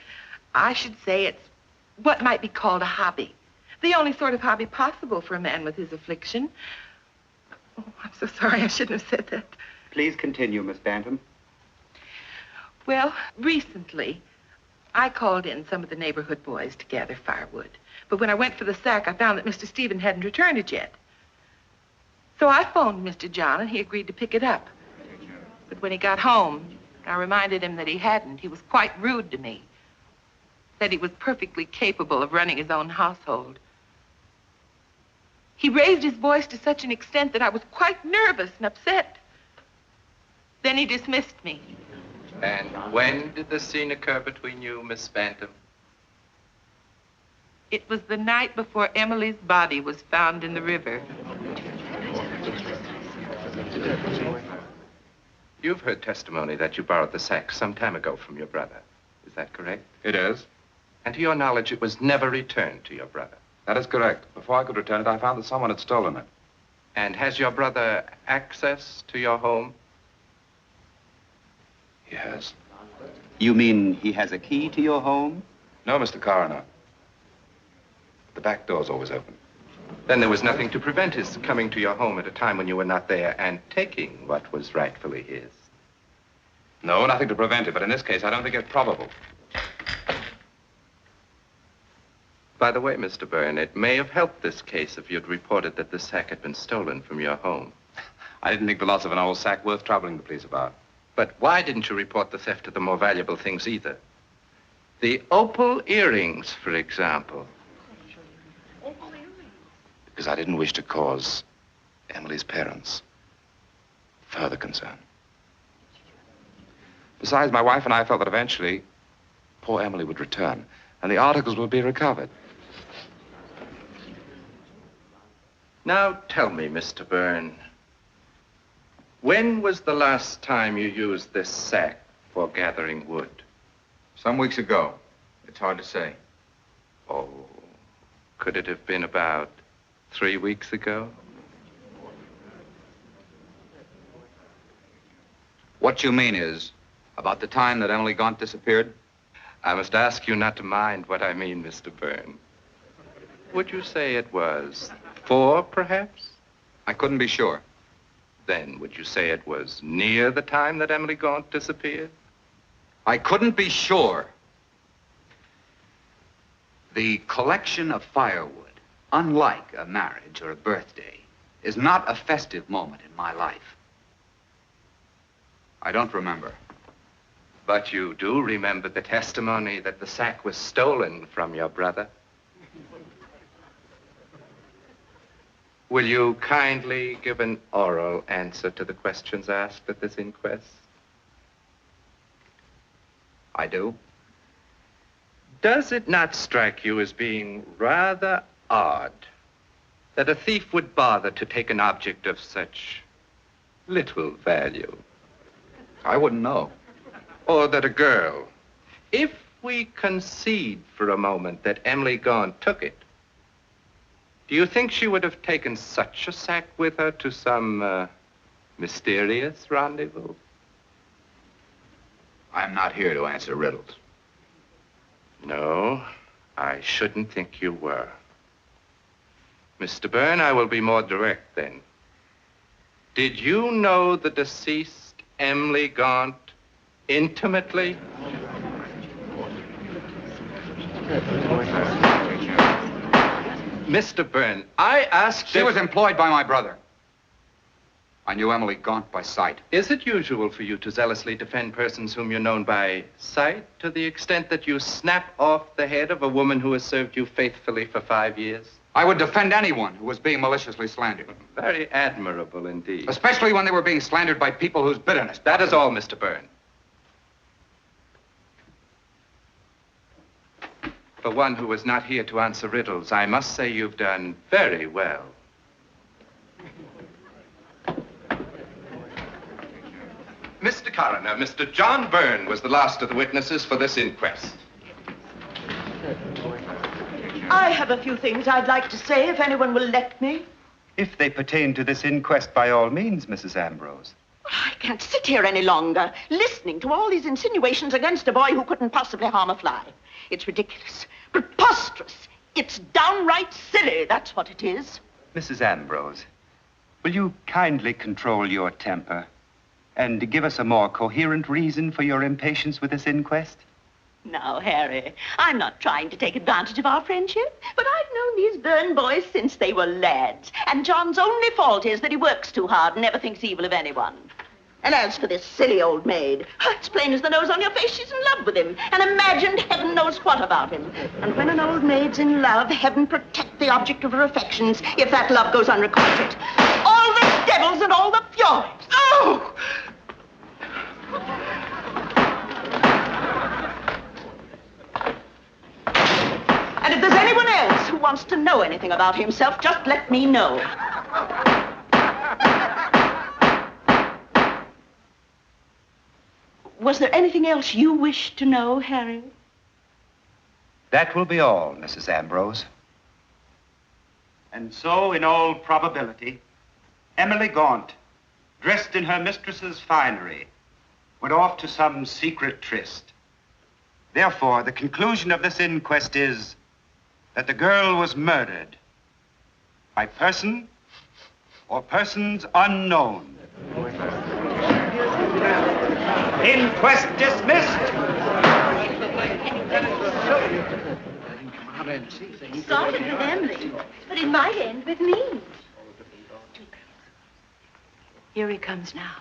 I should say it's what might be called a hobby. The only sort of hobby possible for a man with his affliction. Oh, I'm so sorry. I shouldn't have said that. Please continue, Miss Bantam. Well, recently, I called in some of the neighborhood boys to gather firewood. But when I went for the sack, I found that Mr. Stephen hadn't returned it yet. So I phoned Mr. John, and he agreed to pick it up. But when he got home, I reminded him that he hadn't. He was quite rude to me. Said he was perfectly capable of running his own household. He raised his voice to such an extent that I was quite nervous and upset. Then he dismissed me. And when did the scene occur between you, Miss Bantam? It was the night before Emily's body was found in the river. You've heard testimony that you borrowed the sack some time ago from your brother. Is that correct? It is. And to your knowledge, it was never returned to your brother. That is correct. Before I could return it, I found that someone had stolen it. And has your brother access to your home? He has. You mean he has a key to your home? No, Mr. Coroner. The back door's always open. Then there was nothing to prevent his coming to your home at a time when you were not there and taking what was rightfully his. No, nothing to prevent it, but in this case, I don't think it's probable. By the way, Mr. Byrne, it may have helped this case if you'd reported that the sack had been stolen from your home. I didn't think the loss of an old sack worth troubling the police about. But why didn't you report the theft of the more valuable things either? The opal earrings, for example. Because I didn't wish to cause Emily's parents further concern. Besides, my wife and I felt that eventually poor Emily would return and the articles would be recovered. Now tell me, Mr. Byrne, when was the last time you used this sack for gathering wood? Some weeks ago. It's hard to say. Oh, could it have been about 3 weeks ago? What you mean is, about the time that Emily Gaunt disappeared? I must ask you not to mind what I mean, Mr. Byrne. Would you say it was 4, perhaps? I couldn't be sure. Then would you say it was near the time that Emily Gaunt disappeared? I couldn't be sure. The collection of firewood, unlike a marriage or a birthday, is not a festive moment in my life. I don't remember. But you do remember the testimony that the sack was stolen from your brother? will you kindly give an oral answer to the questions asked at this inquest? I do. Does it not strike you as being rather odd that a thief would bother to take an object of such little value? I wouldn't know. Or that a girl, if we concede for a moment that Emily Gaunt took it, do you think she would have taken such a sack with her to some mysterious rendezvous? I'm not here to answer riddles. No, I shouldn't think you were. Mr. Byrne, I will be more direct then. Did you know the deceased Emily Gaunt intimately? Mr. Byrne, I asked... She was employed by my brother. I knew Emily Gaunt by sight. Is it usual for you to zealously defend persons whom you're known by sight to the extent that you snap off the head of a woman who has served you faithfully for 5 years? I would defend anyone who was being maliciously slandered. Very admirable indeed. Especially when they were being slandered by people whose bitterness... That is all, Mr. Byrne. For one who was not here to answer riddles, I must say you've done very well. Mr. Coroner, Mr. John Byrne was the last of the witnesses for this inquest. I have a few things I'd like to say, if anyone will let me. If they pertain to this inquest, by all means, Mrs. Ambrose. I can't sit here any longer, listening to all these insinuations against a boy who couldn't possibly harm a fly. It's ridiculous, preposterous. It's downright silly, that's what it is. Mrs. Ambrose, will you kindly control your temper and give us a more coherent reason for your impatience with this inquest? Now, Harry, I'm not trying to take advantage of our friendship, but I've known these Byrne boys since they were lads, and John's only fault is that he works too hard and never thinks evil of anyone. And as for this silly old maid, it's plain as the nose on your face she's in love with him, and imagined heaven knows what about him. And when an old maid's in love, heaven protect the object of her affections if that love goes unrequited. All the devils and all the furies. Oh! And if there's anyone else who wants to know anything about himself, just let me know. Was there anything else you wished to know, Harry? That will be all, Mrs. Ambrose. And so, in all probability, Emily Gaunt, dressed in her mistress's finery, went off to some secret tryst. Therefore, the conclusion of this inquest is that the girl was murdered by person or persons unknown. Inquest dismissed. Started with Emily, but it might end with me. Here he comes now.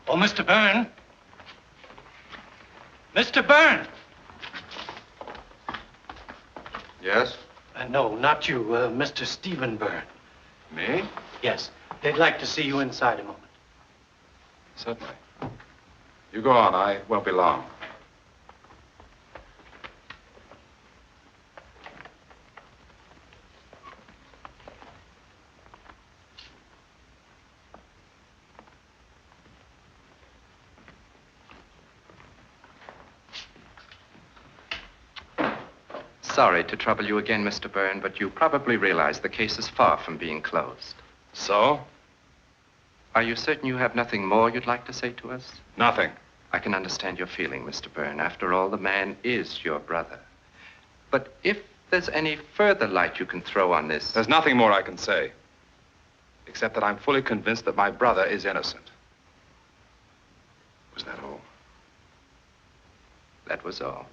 Oh, Mr. Byrne. Mr. Byrne! Yes? No, not you. Mr. Stephen Byrne. Me? Yes. They'd like to see you inside a moment. Certainly. You go on. I won't be long. Sorry to trouble you again, Mr. Byrne, but you probably realize the case is far from being closed. So? Are you certain you have nothing more you'd like to say to us? Nothing. I can understand your feeling, Mr. Byrne. After all, the man is your brother. But if there's any further light you can throw on this... There's nothing more I can say, except that I'm fully convinced that my brother is innocent. Was that all? That was all.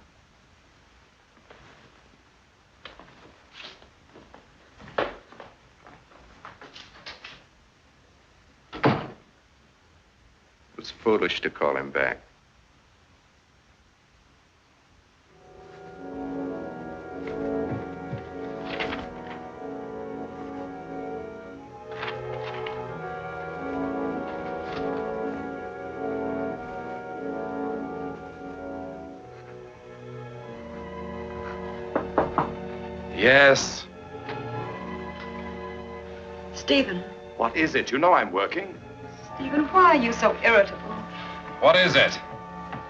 foolish to call him back. Yes. Stephen. What is it? You know I'm working. Stephen, why are you so irritable? What is it?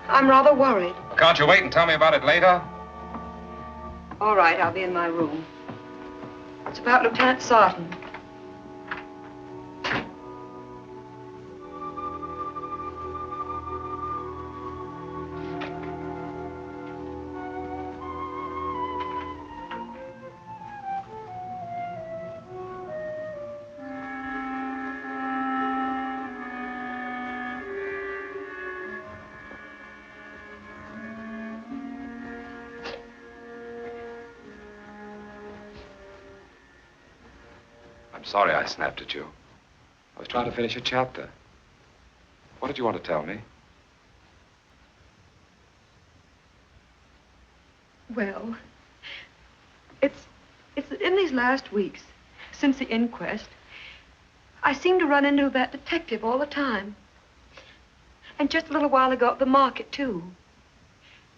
I'm rather worried. Can't you wait and tell me about it later? All right, I'll be in my room. It's about Lieutenant Sarton. Sorry I snapped at you. I was trying to finish a chapter. What did you want to tell me? Well, it's in these last weeks, since the inquest, I seem to run into that detective all the time. And just a little while ago at the market, too.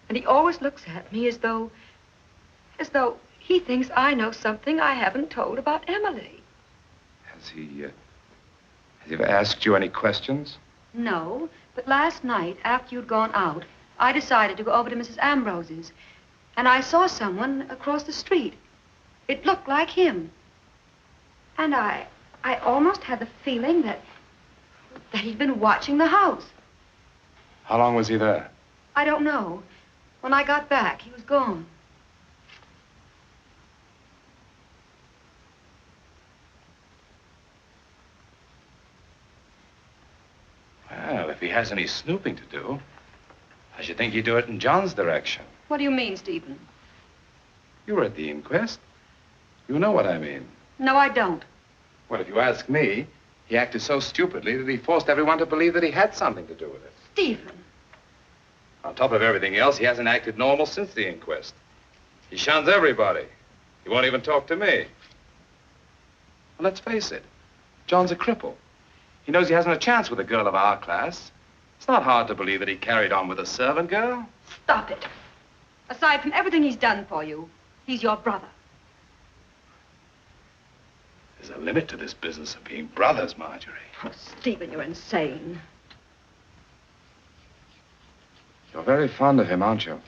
And he always looks at me as though he thinks I know something I haven't told about Emily. Has he ever asked you any questions? No, but last night, after you'd gone out, I decided to go over to Mrs. Ambrose's. And I saw someone across the street. It looked like him. And I almost had the feeling that he'd been watching the house. How long was he there? I don't know. When I got back, he was gone. Well, if he has any snooping to do, I should think he'd do it in John's direction. What do you mean, Stephen? You were at the inquest. You know what I mean. No, I don't. Well, if you ask me, he acted so stupidly that he forced everyone to believe that he had something to do with it. Stephen. On top of everything else, he hasn't acted normal since the inquest. He shuns everybody. He won't even talk to me. Well, let's face it. John's a cripple. He knows he hasn't a chance with a girl of our class. It's not hard to believe that he carried on with a servant girl. Stop it. Aside from everything he's done for you, he's your brother. There's a limit to this business of being brothers, Marjorie. Oh, Stephen, you're insane. You're very fond of him, aren't you?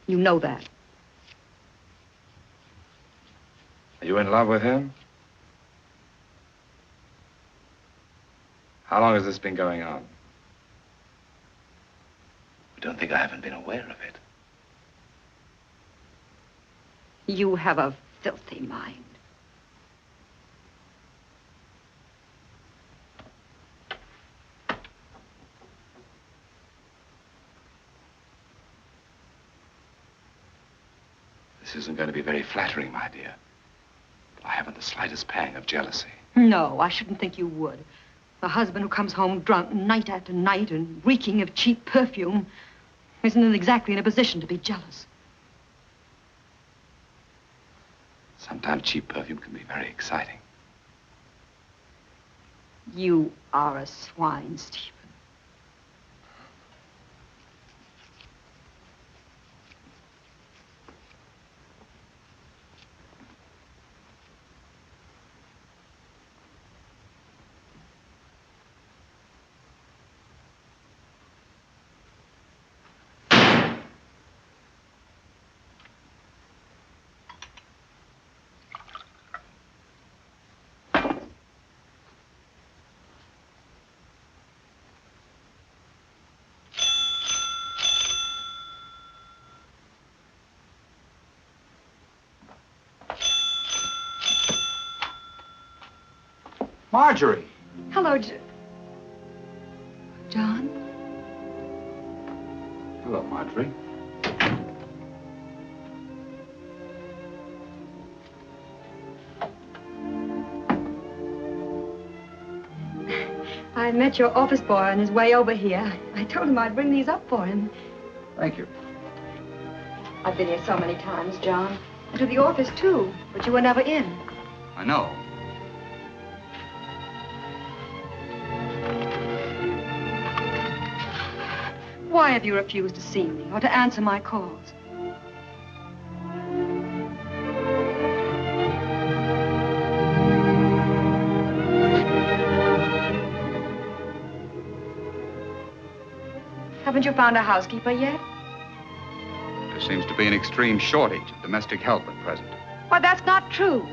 You know that. Are you in love with him? How long has this been going on? You don't think I haven't been aware of it? You have a filthy mind. This isn't going to be very flattering, my dear. But I haven't the slightest pang of jealousy. No, I shouldn't think you would. A husband who comes home drunk night after night and reeking of cheap perfume isn't exactly in a position to be jealous. Sometimes cheap perfume can be very exciting. You are a swine, Stephen. Marjorie. Hello, John. Hello, Marjorie. met your office boy on his way over here. I told him I'd bring these up for him. Thank you. I've been here so many times, John. And to the office, too. But you were never in. I know. Why have you refused to see me or to answer my calls? Haven't you found a housekeeper yet? There seems to be an extreme shortage of domestic help at present. Why, that's not true.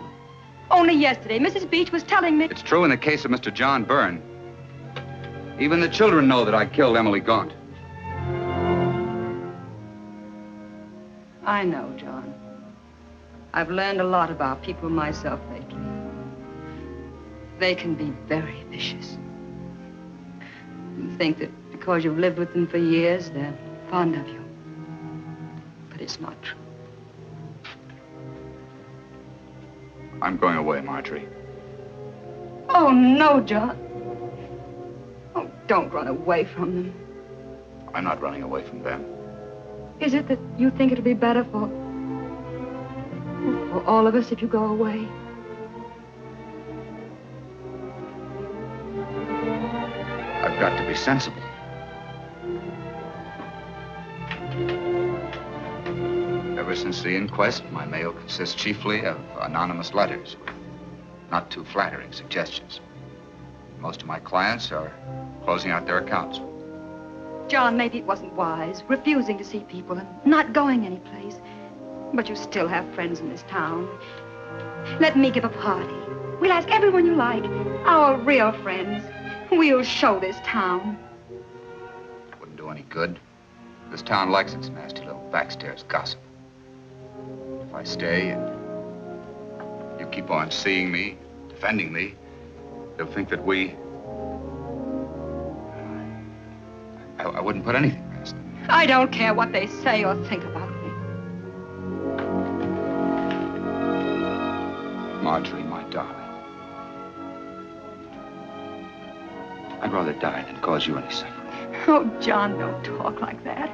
Only yesterday, Mrs. Beach was telling me... It's true in the case of Mr. John Byrne. Even the children know that I killed Emily Gaunt. I know, John. I've learned a lot about people myself lately. They can be very vicious. You think that because you've lived with them for years, they're fond of you. But it's not true. I'm going away, Marjorie. Oh, no, John. Oh, don't run away from them. I'm not running away from them. Is it that you think it'll be better for all of us if you go away? I've got to be sensible. Ever since the inquest, my mail consists chiefly of anonymous letters with not too flattering suggestions. Most of my clients are closing out their accounts. John, maybe it wasn't wise, refusing to see people and not going anyplace. But you still have friends in this town. Let me give a party. We'll ask everyone you like, our real friends. We'll show this town. Wouldn't do any good. This town likes its nasty little backstairs gossip. If I stay and you keep on seeing me, defending me, they'll think that I wouldn't put anything past them. I don't care what they say or think about me. Marjorie, my darling. I'd rather die than cause you any suffering. Oh, John, don't talk like that.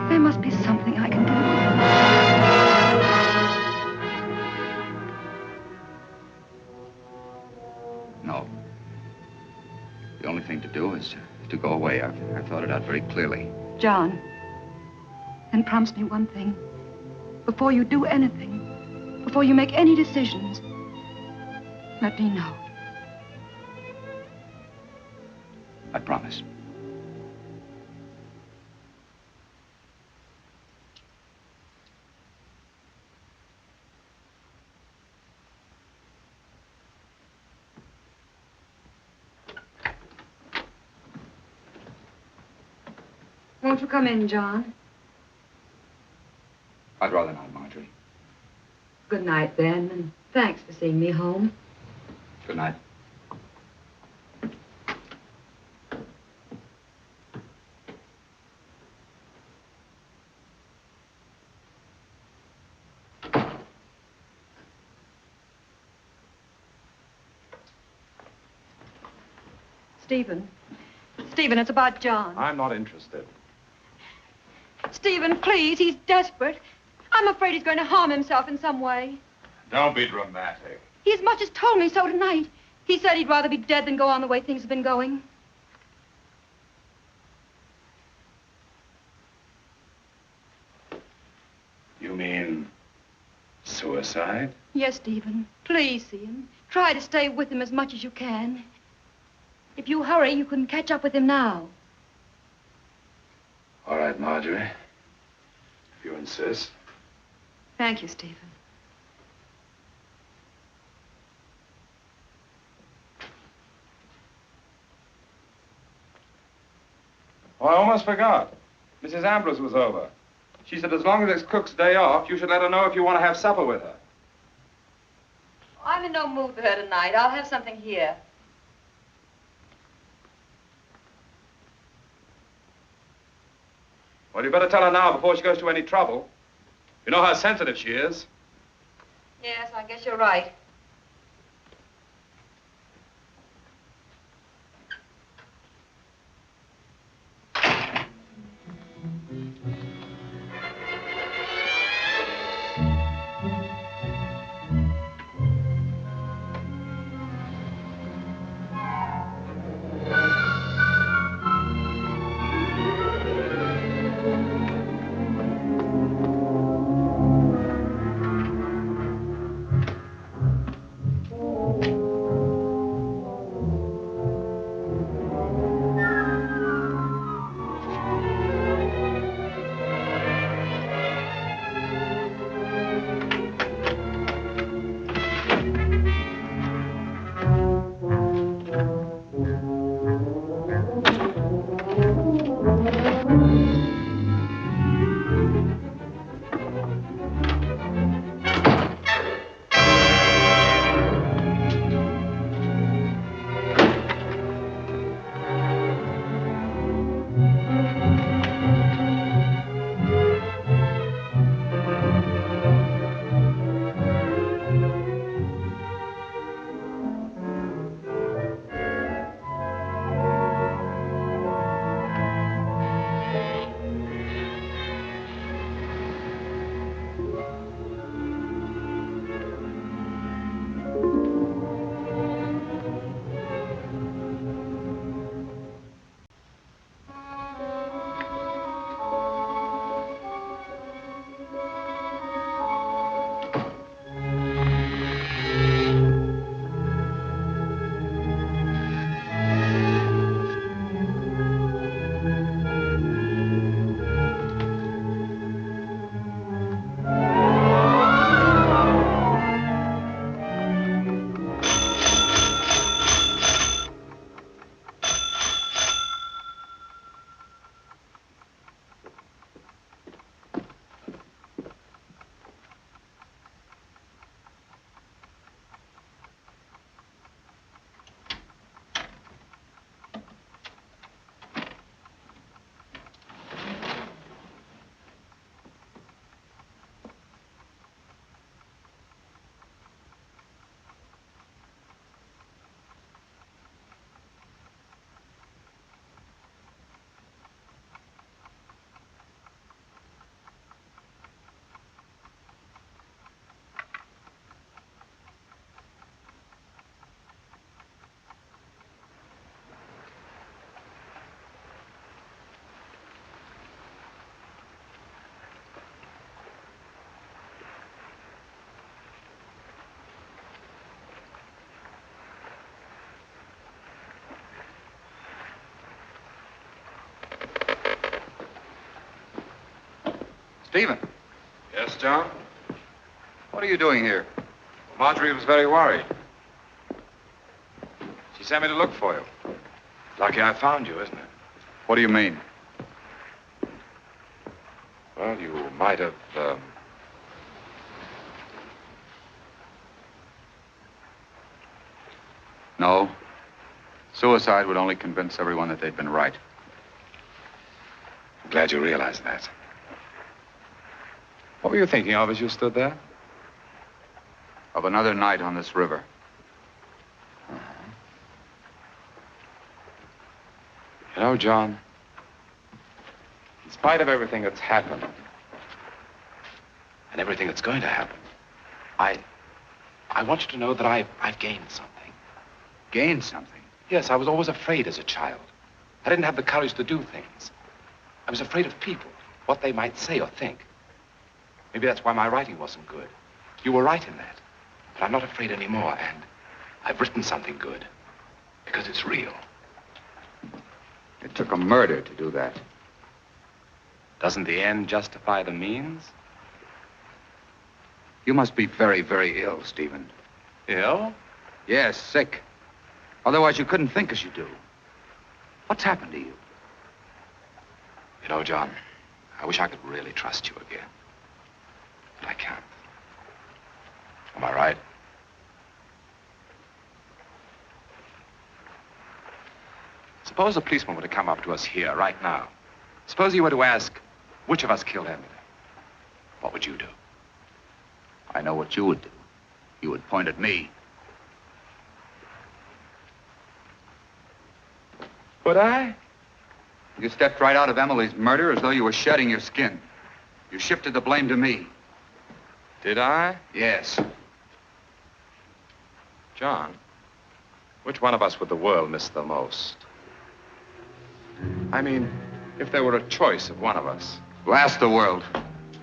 There must be something I can do. No. The only thing to do is to go away. I've thought it out very clearly. John, then promise me one thing. Before you do anything, before you make any decisions, let me know. I promise. Won't you come in, John? I'd rather not, Marjorie. Good night, then, and thanks for seeing me home. Good night. Stephen, it's about John. I'm not interested. Stephen, please, he's desperate. I'm afraid he's going to harm himself in some way. Don't be dramatic. He as much as told me so tonight. He said he'd rather be dead than go on the way things have been going. You mean suicide? Yes, Stephen. Please see him. Try to stay with him as much as you can. If you hurry, you can catch up with him now. All right, Marjorie. If you insist. Thank you, Stephen. Oh, I almost forgot. Mrs. Ambrose was over. She said as long as it's Cook's day off, you should let her know if you want to have supper with her. I'm in no mood for her tonight. I'll have something here. Well, you better tell her now before she goes to any trouble. You know how sensitive she is. Yes, I guess you're right. Stephen. Yes, John? What are you doing here? Marjorie was very worried. She sent me to look for you. Lucky I found you, isn't it? What do you mean? Well, you might have, No. Suicide would only convince everyone that they'd been right. I'm glad you realized that. What were you thinking of as you stood there? Of another night on this river. You know, John, in spite of everything that's happened, and everything that's going to happen, I want you to know that I've gained something. Gained something? Yes, I was always afraid as a child. I didn't have the courage to do things. I was afraid of people, what they might say or think. Maybe that's why my writing wasn't good. You were right in that. But I'm not afraid anymore, and I've written something good. Because it's real. It took a murder to do that. Doesn't the end justify the means? You must be very, very ill, Stephen. Ill? Yes, sick. Otherwise, you couldn't think as you do. What's happened to you? You know, John, I wish I could really trust you again. But I can't. Am I right? Suppose a policeman were to come up to us here right now. Suppose he were to ask, which of us killed Emily? What would you do? I know what you would do. You would point at me. Would I? You stepped right out of Emily's murder as though you were shedding your skin. You shifted the blame to me. Did I? Yes. John, which one of us would the world miss the most? I mean, if there were a choice of one of us. Blast the world.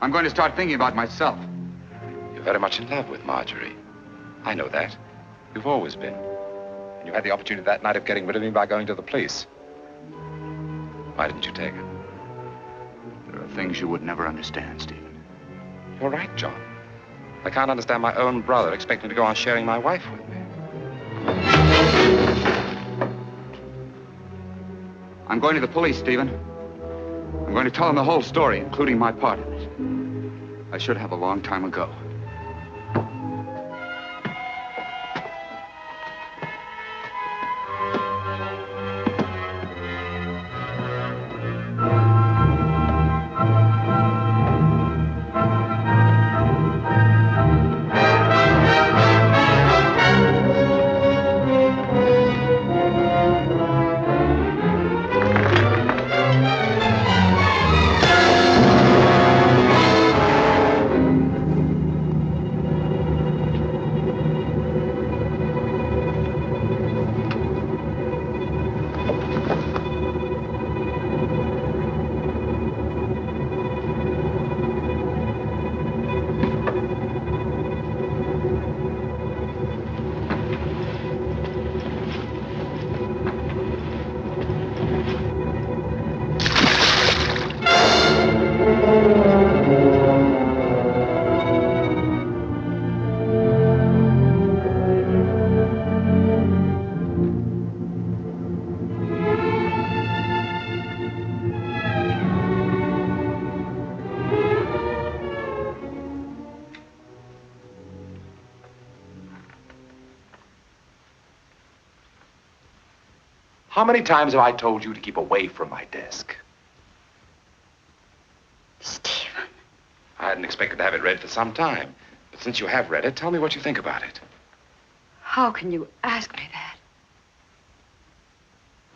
I'm going to start thinking about myself. You're very much in love with Marjorie. I know that. You've always been. And you had the opportunity that night of getting rid of me by going to the police. Why didn't you take it? There are things you would never understand, Stephen. You're right, John. I can't understand my own brother expecting to go on sharing my wife with me. I'm going to the police, Stephen. I'm going to tell them the whole story, including my part in it. I should have a long time ago. How many times have I told you to keep away from my desk? Stephen. I hadn't expected to have it read for some time. But since you have read it, tell me what you think about it. How can you ask me that?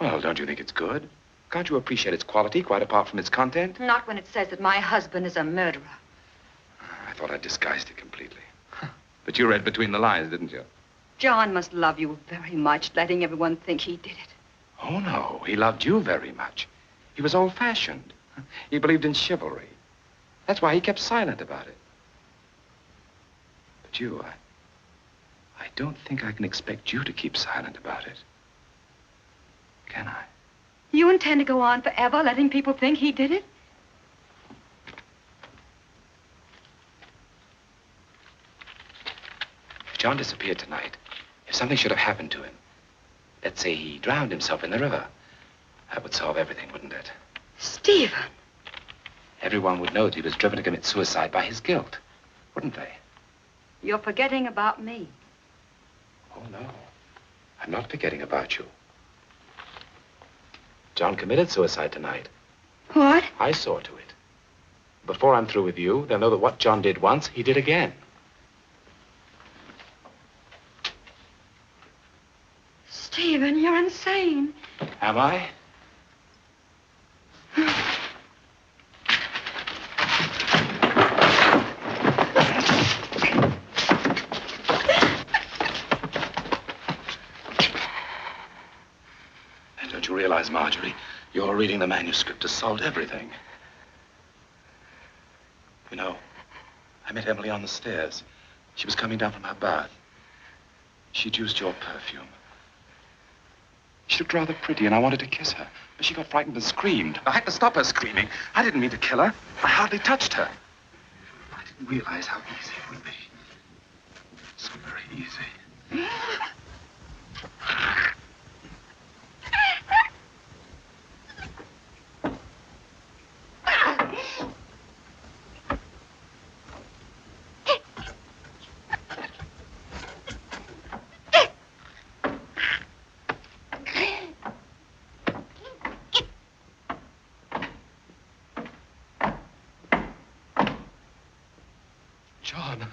Well, don't you think it's good? Can't you appreciate its quality, quite apart from its content? Not when it says that my husband is a murderer. I thought I'd disguised it completely. But you read between the lines, didn't you? John must love you very much, letting everyone think he did it. Oh, no. He loved you very much. He was old-fashioned. He believed in chivalry. That's why he kept silent about it. But you, I don't think I can expect you to keep silent about it. Can I? You intend to go on forever letting people think he did it? John disappeared tonight, if something should have happened to him, let's say he drowned himself in the river, that would solve everything, wouldn't it? Stephen! Everyone would know that he was driven to commit suicide by his guilt, wouldn't they? You're forgetting about me. Oh, no. I'm not forgetting about you. John committed suicide tonight. What? I saw to it. Before I'm through with you, they'll know that what John did once, he did again. Stephen, you're insane. Am I? Don't you realize, Marjorie, you're reading the manuscript to solve everything. You know, I met Emily on the stairs. She was coming down from her bath. She'd used your perfume. She looked rather pretty, and I wanted to kiss her. But she got frightened and screamed. I had to stop her screaming. I didn't mean to kill her. I hardly touched her. I didn't realize how easy it would be. So very easy. John.